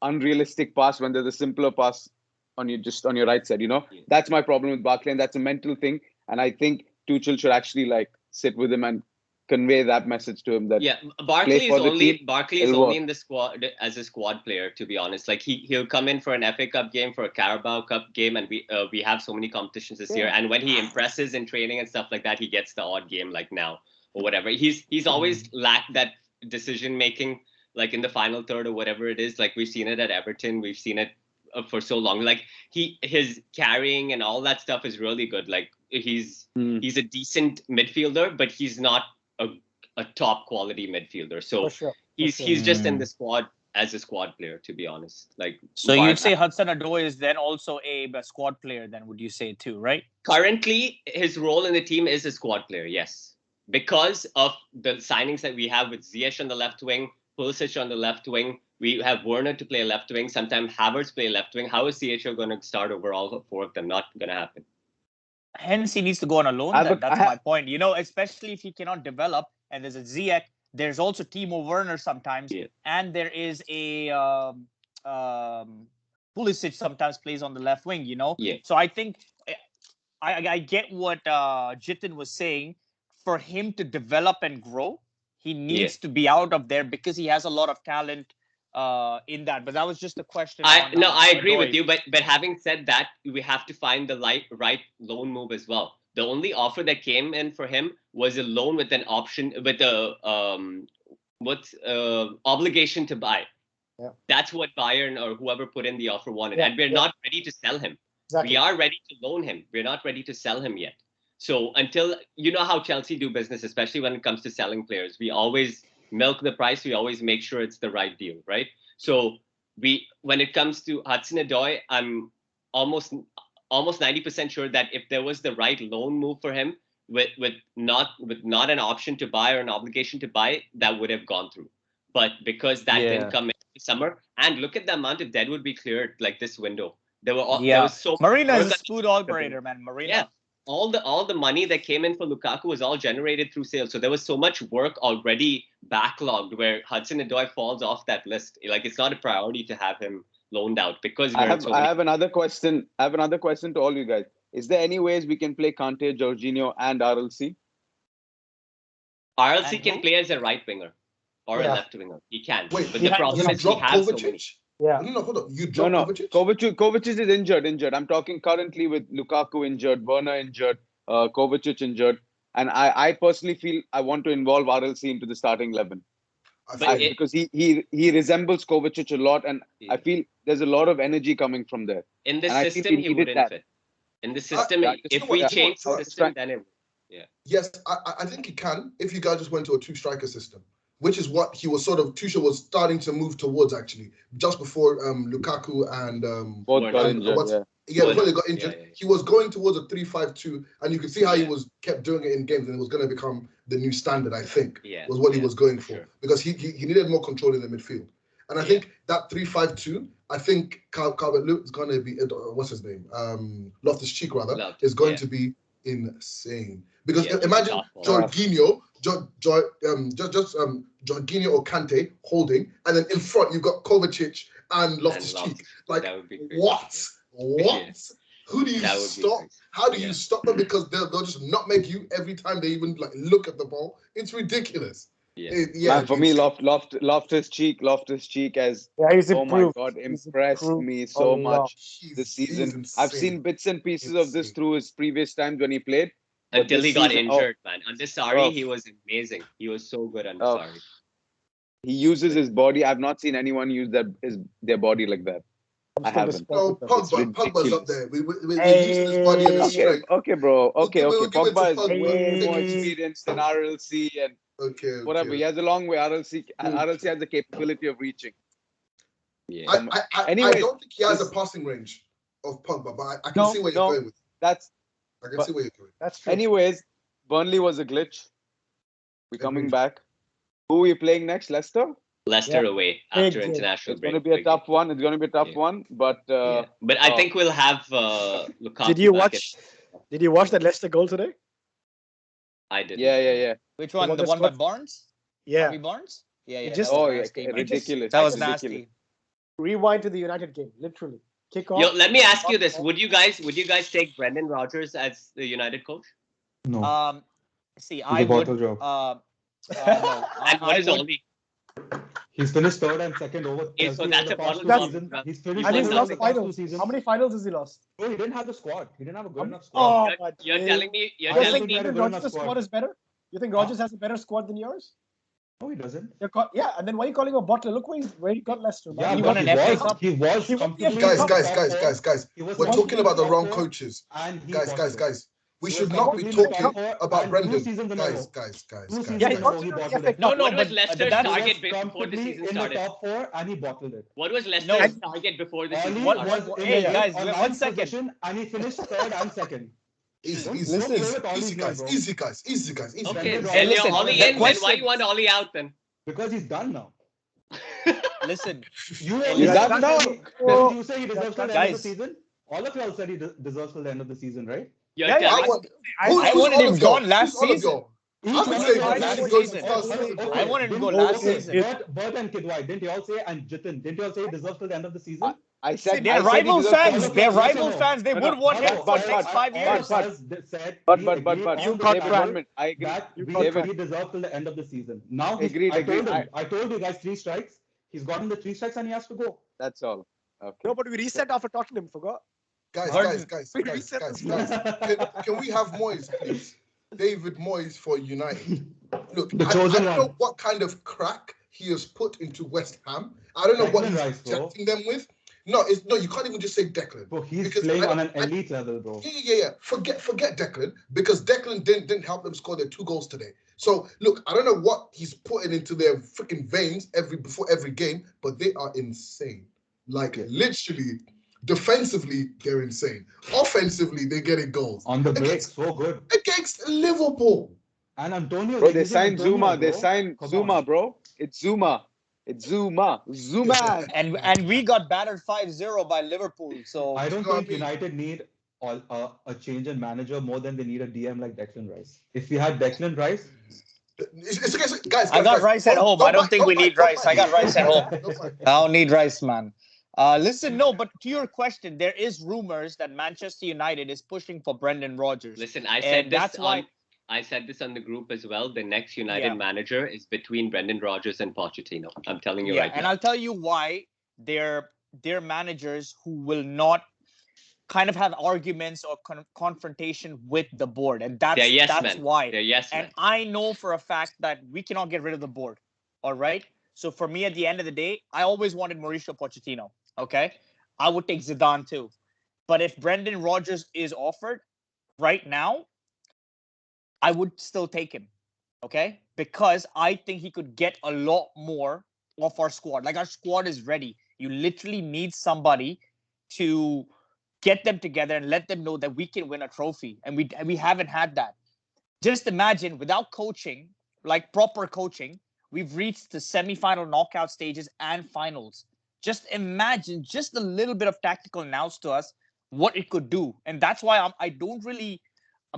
unrealistic pass when there's a simpler pass on your right side, That's my problem with Barkley, and that's a mental thing. And I think Tuchel should actually sit with him and convey that message to him that Barkley is only in the squad as a squad player, to be honest. He'll come in for an FA Cup game, for a Carabao Cup game, and we have so many competitions this year. And when he impresses in training and stuff like that, he gets the odd game like now or whatever. He's always lacked that decision making, like in the final third or whatever it is. Like we've seen it at Everton, we've seen it for so long. Like his carrying and all that stuff is really good. Like he's a decent midfielder, but he's not a top quality midfielder. So he's just in the squad as a squad player, to be honest. So you'd say Hudson-Odoi is then also a squad player, then would you say too, right? Currently, his role in the team is a squad player, yes. Because of the signings that we have with Ziyech on the left wing, Pulisic on the left wing, we have Werner to play left wing, sometimes Havertz play left wing. How is CHO going to start over all four of them? Not going to happen. Hence, he needs to go on a loan. That's my point. Especially if he cannot develop, and there's a Ziyech, there's also Timo Werner sometimes, and there is a Pulisic sometimes plays on the left wing, So I think I get what Jithin was saying. For him to develop and grow, he needs to be out of there because he has a lot of talent in that. But that was just a question. I agree with you. But having said that, we have to find the right loan move as well. The only offer that came in for him was a loan with an option, with a obligation to buy. Yeah. That's what Bayern or whoever put in the offer wanted. And we're not ready to sell him. Exactly. We are ready to loan him. We're not ready to sell him yet. So until, how Chelsea do business, especially when it comes to selling players, we always milk the price. We always make sure it's the right deal, right? So when it comes to Hudson-Odoi, I'm almost 90% sure that if there was the right loan move for him with not an option to buy or an obligation to buy, that would have gone through. But because that didn't come in the summer, and look at the amount of debt would be cleared this window. There was so Marina is a smooth operator, man. Marina. Yeah. All the money that came in for Lukaku was all generated through sales. So there was so much work already backlogged where Hudson-Odoi falls off that list. It's not a priority to have him loaned out because I have another question. I have another question to all you guys. Is there any ways we can play Kante, Jorginho, and RLC? RLC can play as a right winger or a left winger. He can. Wait, but the problem is he has so many. Yeah. No, hold on. You dropped Kovacic? Kovacic is injured. I'm talking currently with Lukaku injured, Werner injured, Kovacic injured. And I personally feel I want to involve RLC into the starting 11. Because he resembles Kovacic a lot, and I feel there's a lot of energy coming from there. In the system, he wouldn't fit. In the system, if we change the system, then it Yes, I think he can if you guys just went to a two-striker system, which is what he was Tuchel was starting to move towards actually, just before Lukaku and both got injured. Before they got injured, he was going towards a 3-5-2, and you could see how he was kept doing it in games, and it was going to become the new standard. I think was what he was going for because he needed more control in the midfield, and I think that 3-5-2. I think Calvert-Lewin is going to be what's his name, Loftus-Cheek rather, is going to be insane because imagine Jorginho. Jorginho or Kante holding, and then in front you've got Kovacic and Loftus-Cheek. What? Who do you stop? How do you stop them? Because they'll just not make you every time they even look at the ball. It's ridiculous. For me, Loftus-Cheek as he's oh my god, impressed me so much this season. I've seen bits and pieces of this through his previous times when he played. Until he got injured, man. Under Sarri, he was amazing. He was so good under Sarri. He uses his body. I've not seen anyone use their body like that. I haven't. No, Pogba's up there. We're using his body and his strength. Okay, bro. Okay. Pogba is way more experienced than RLC and whatever. He has a long way. RLC has the capability of reaching. Yeah. I don't think he has a passing range of Pogba, but I can see where you're going with. I can see where you're going. That's true. Anyways, Burnley was a glitch. We're coming back. Who are we playing next? Leicester? Leicester away after international break. It's going to be a tough one. It's going to be a tough one, but I think we'll have Lukaku. Did you watch that Leicester goal today? I did. Yeah. Which one? The one by Barnes? Yeah. Harvey Barnes? Yeah, It that just- was Oh, yeah, nasty, man. ridiculous. That was ridiculous. nasty. Rewind to the United game, literally. Kick off. Yo, let me ask you this: Would you guys take Brendan Rodgers as the United coach? No. See, He's I a would. bottle job. No, And what is Oli? He's finished third and second over Yeah, Chelsea so over that's the a past bottle two job. seasons. He's finished And he's He's third lost over the past 2 finals. seasons. How many finals has he lost? Bro, he didn't have the squad. He didn't have a good enough squad. Oh, You're telling me I You don't telling think think he had a Brendan good enough Rodgers' squad. squad is better? You think Rodgers has a better squad than yours? No, he doesn't. Yeah, and then why are you calling him a bottler? Look where he got Leicester, man. Yeah, He but won he an FA was Cup. he was He won the comfortably FA in Guys, the Cup. top guys, four. guys, guys. He was We're comfortably talking in about the top wrong four, coaches. and he Guys, bottled it. guys. We He should was not be comfortably in the top talking four, about and Brendan. 2 seasons in a row. Guys. 2 Yeah, seasons he in got a to row, he the bottled FA it. No, what was but Leicester's that's He target was before the comfortably season in the started? top 4, and he bottled it. What was No. Leicester's target before the season Oli What- started? was in hey, the eighth guys, or 1 ninth second. position, and he finished third and second. Easy, Don't- easy, don't play with Oli's easy, name, guys. bro. Easy, guys. Easy, guys. Easy. Okay, Brendan then Rodgers you're listen, Oli the in. Then why question- you want Oli out then? Because he's done now. Listen, You He's you done said now. you say he deserves till the end of the Guys. season. All of y'all said he deserves till the end of the season, right? You're Yeah, yeah, telling I wanted all him of y'all? gone last Who's all of season. y'all? Each I've been one saying of y'all Brendan last should go to season. start season. I wanted to go didn't- last okay, season. Bert and Kidwai, didn't y'all say, and Jithin, didn't y'all say he deserves till the end of the season? I said They're I said he rival deserves fans. to- All They're of y'all, yes or rival no? fans. They No, would no, want him but- for but- next 5 All years. of us said But- we but- agreed but- on You the caught panel David, I agree. that You we caught David. he deserved till the end of the season. Now Agreed, I told agreed. him, I told you guys 3 strikes. He's gotten the 3 strikes and he has to go. That's all. Okay. No, but we reset after Tottenham, forgot. Guys, Pardon? guys. We reset this Can we have Moyes, please? David Moyes for United. Look, The I chosen don't know one. what kind of crack he has put into West Ham. I don't know what Declan he's Rice, bro. injecting them with. No, you can't even just say Declan. Bro, he's Because playing I on don't- an elite level, bro. Yeah. Forget Declan, because Declan didn't help them score their 2 goals today. So look, I don't know what he's putting into their freaking veins before every game, but they are insane. Like literally, defensively they're insane. Offensively, they're getting goals On the break, so good. against Liverpool. And Antonio, Bro, they're they using signed Antonio, Zuma. They bro. signed Come Zuma, on. bro. It's Zuma. It's Zuma. Zuma. And we got battered 5-0 by Liverpool. So I don't You know what think I mean? United need a change in manager more than they need a DM like Declan Rice. If we had Declan Rice, It's okay, guys. I got Rice at home. I don't think we need Rice. I got Rice at home. I don't need Rice, man. Listen, no, but to your question, there is rumors that Manchester United is pushing for Brendan Rodgers. Listen, I And said this that's why- I said this on the group as well. The next United Yeah. manager is between Brendan Rodgers and Pochettino. I'm telling you Yeah, right and now. I'll tell you why they're managers who will not kind of have arguments or confrontation with the board, and They're yes that's men. why. They're yes And men. I know for a fact that we cannot get rid of the board. All right. So for me, at the end of the day, I always wanted Mauricio Pochettino. Okay. I would take Zidane too. But if Brendan Rodgers is offered right now, I would still take him. Okay. Because I think he could get a lot more of our squad. Like, our squad is ready. You literally need somebody to get them together and let them know that we can win a trophy. And we haven't had that. Just imagine, without coaching, like proper coaching, we've reached the semi-final knockout stages and finals. Just imagine just a little bit of tactical nous to us, what it could do. And that's why I'm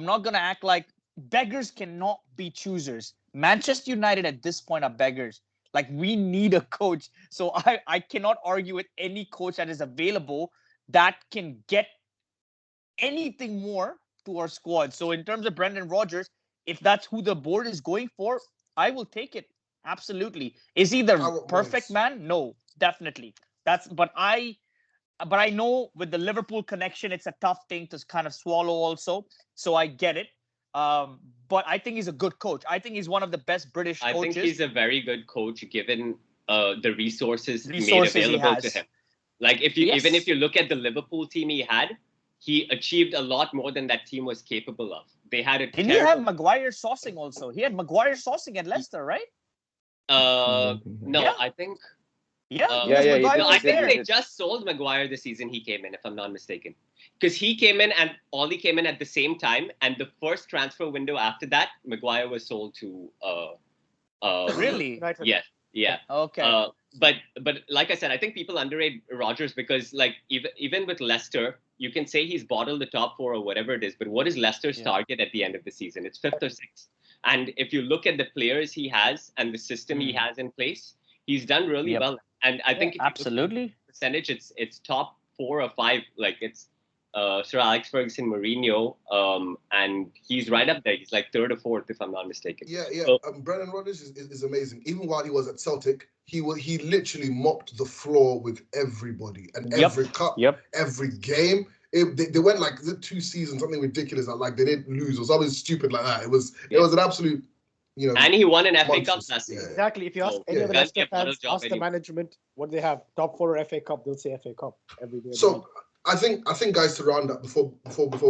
not going to act like beggars cannot be choosers. Manchester United at this point are beggars. Like, we need a coach. So I cannot argue with any coach that is available that can get anything more to our squad. So in terms of Brendan Rodgers, if that's who the board is going for, I will take it. Absolutely. Is he the perfect man? No, definitely. But I know with the Liverpool connection, it's a tough thing to kind of swallow also. So I get it. But I think he's a good coach. I think he's one of the best British coaches. I think he's a very good coach given the resources made he available has. to him. Like, even if you look at the Liverpool team he achieved a lot more than that team was capable of. They had a Didn't he have Maguire sourcing also? He had Maguire sourcing at Leicester, right? No, Yeah. I think. Yeah, Yeah, Maguire No, was I think there. they just sold Maguire the season he came in, if I'm not mistaken. Because he came in and Ollie came in at the same time, and the first transfer window after that, Maguire was sold to. Really? United. Yeah. Okay. But like I said, I think people underrate Rodgers because, like, even with Leicester, you can say he's bottled the top 4 or whatever it is. But what is Leicester's target at the end of the season? It's 5th or 6th. And if you look at the players he has and the system he has in place, he's done really well. And I think if you look at absolutely percentage, it's top 4 or 5. Like it's Sir Alex Ferguson, Mourinho, and he's right up there. He's like 3rd or 4th, if I'm not mistaken. Yeah, yeah. So, Brendan Rodgers is amazing. Even while he was at Celtic, he literally mopped the floor with everybody and every cup, every game. They went like 2 seasons, something ridiculous. Like they didn't lose or something stupid like that. It was an absolute, you know. And he won an FA Cup last season. Exactly. If you ask any of the Leicester fans, ask the management what they have, top 4 FA Cup, they'll say FA Cup every day. So I think guys, to round up before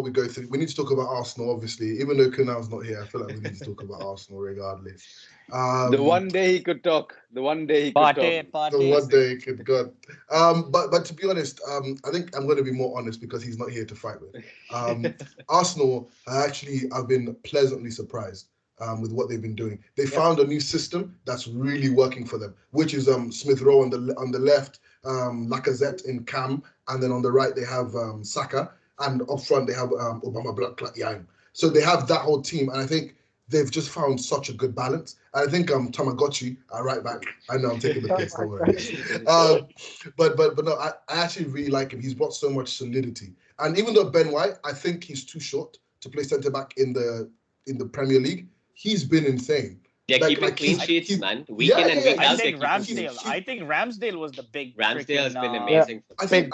we go through, we need to talk about Arsenal. Obviously, even though Kunal's not here, I feel like we need to talk about Arsenal regardless. The one day he could talk. The one day he could talk. The one day he could God. But to be honest, I think I'm going to be more honest because he's not here to fight with. Arsenal, I've been pleasantly surprised with what they've been doing. They found a new system that's really working for them, which is Smith Rowe on the left, Lacazette in Cam, and then on the right they have Saka, and up front they have Obama Black Yang. So they have that whole team, and I think they've just found such a good balance. And I think Tamagotchi, right back. I know I'm taking the piss, don't worry. But no, I actually really like him. He's brought so much solidity. And even though Ben White, I think he's too short to play centre back in the Premier League. He's been insane. Yeah, keeping clean sheets, man. Week in and week out. I think Ramsdale was the big. Ramsdale has been amazing. I think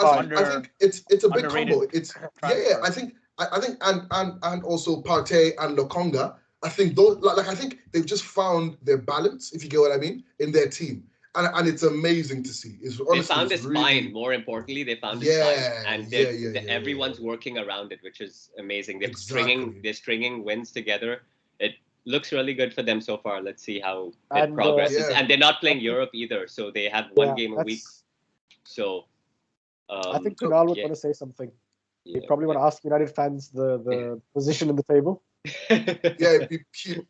it's a big combo. I think and also Partey and Lokonga. I think those I think they've just found their balance, if you get what I mean, in their team. And it's amazing to see. They found his spine. More importantly, they found his spine, and everyone's working around it, which is amazing. They're stringing wins together. It looks really good for them so far. Let's see how it progresses. And they're not playing Europe either, so they have one game a week. So I think Kunaal would want to say something. He probably want to ask United fans the position in the table. Yeah,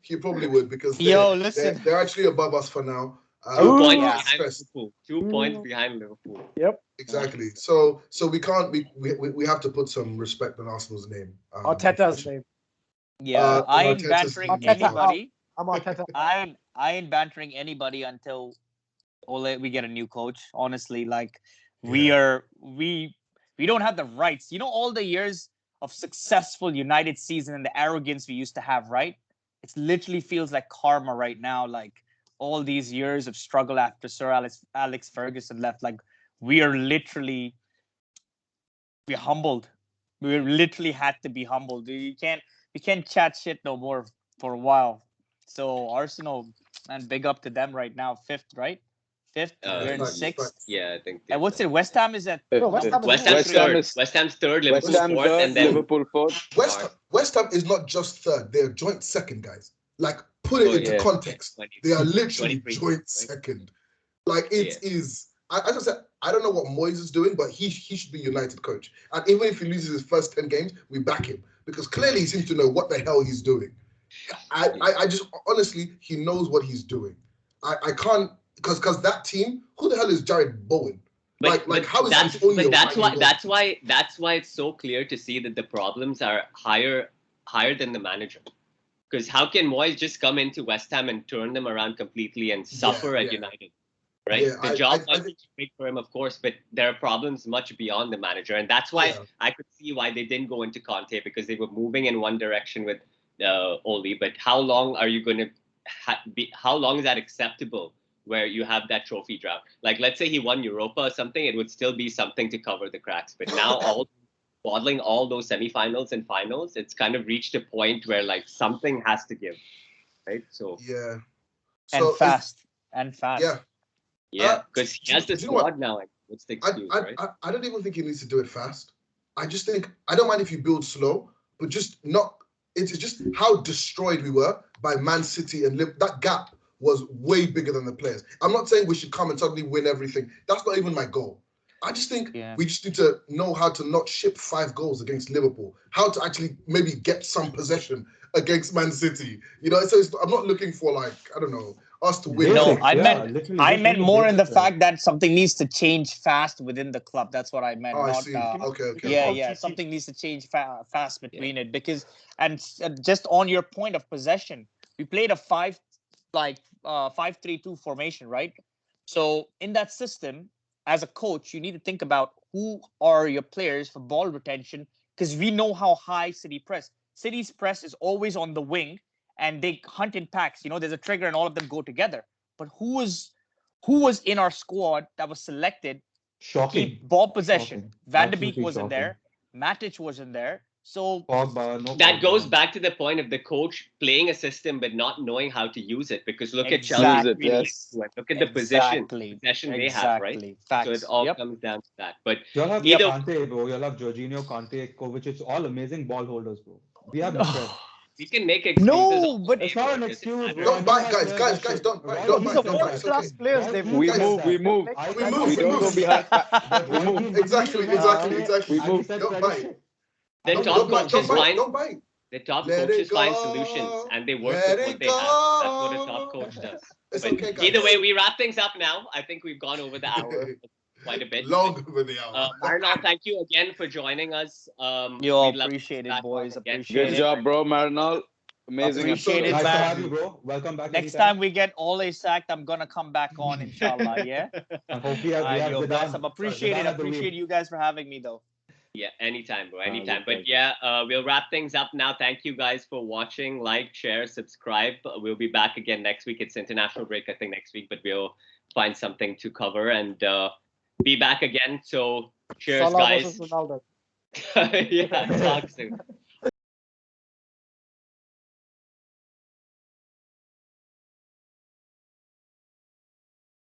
he probably would, because they're actually above us for now. 2 points behind Liverpool. 2 points behind Liverpool. Yep. Exactly. So we can't. We have to put some respect on Arsenal's name. Arteta's name. Yeah, I ain't bantering anybody. I'm Arteta. I ain't bantering anybody until we get a new coach. Honestly, like we don't have the rights. You know, all the years of successful United season and the arrogance we used to have, right? It literally feels like karma right now. Like all these years of struggle after Sir Alex Ferguson left, like we're humbled. We literally had to be humbled. We can't chat shit no more for a while. So Arsenal, and big up to them right now. 5th, right? 5th. We're in 6th. Yeah, I think. And what's it? West Ham is at. West Ham's 3rd. Liverpool 4th, and then Liverpool 4th. West Ham is not just 3rd; they're joint 2nd, guys. Like, put it into context. They are literally joint 2nd. Like it is. As I said, I don't know what Moyes is doing, but he should be United coach. And even if he loses his first 10 games, we back him, because clearly he seems to know what the hell he's doing. I just honestly, he knows what he's doing. I can't, because that team, who the hell is Jared Bowen? How is that's why it's so clear to see that the problems are higher than the manager. Because how can Moyes just come into West Ham and turn them around completely and suffer at United? Right? The job was big for him, of course, but there are problems much beyond the manager. And that's why I could see why they didn't go into Conte, because they were moving in one direction with Ole. But how long are you going to how long is that acceptable where you have that trophy drought? Like, let's say he won Europa or something, it would still be something to cover the cracks. But now bottling all those semifinals and finals, it's kind of reached a point where like something has to give. Right? So and fast. Yeah, because he has the squad now. What's the excuse, right? I don't even think he needs to do it fast. I just think, I don't mind if you build slow, but just not. It's just how destroyed we were by Man City and that gap was way bigger than the players. I'm not saying we should come and suddenly win everything. That's not even my goal. I just think we just need to know how to not ship 5 goals against Liverpool. How to actually maybe get some possession against Man City. You know, so I'm not looking for, like, I don't know, us to win. No, I meant more in the fact that something needs to change fast within the club. That's what I meant. Oh, I see. Okay. Yeah. Something needs to change fast between it, because, and just on your point of possession, we played a 5-3-2 formation, right? So in that system, as a coach, you need to think about who are your players for ball retention, because we know how high City press. City's press is always on the wing, and they hunt in packs. You know, there's a trigger, and all of them go together. But who was in our squad that was selected to keep ball possession? Van de Beek wasn't there. Matic wasn't there. So that goes back to the point of the coach playing a system but not knowing how to use it. Because look at Chelsea. Look at the possession they have, right? Facts. So it all comes down to that. But you'll have Kante, bro. You'll have Jorginho, Kante, Kovacic, all amazing ball holders, bro. We have we can make excuses. No, but it's not an excuse. Don't bite, guys, don't bite. These are world-class players. We move. We don't go behind. We move. Exactly. We move. Don't bite. The top coaches don't bite. The top coaches find solutions and they work with what they have. That's what a top coach does. It's but okay, guys. Either way, we wrap things up now. I think we've gone over the hour quite a bit. Long over the hour. Maranol, thank you again for joining us. Appreciate it, boys. Appreciate it. Good job, bro, Maranol. Amazing. Appreciate it, nice man. to have you, bro. Welcome back. Next time we get Ole sacked, I'm gonna come back on, inshallah. Yeah. And hope we have guys, I appreciate you guys for having me, though. Yeah, anytime, bro. Anytime. But yeah, we'll wrap things up now. Thank you guys for watching. Like, share, subscribe. We'll be back again next week. It's international break, I think, next week, but we'll find something to cover and be back again. So cheers, guys. Salah versus Ronaldo. Yeah, talk soon.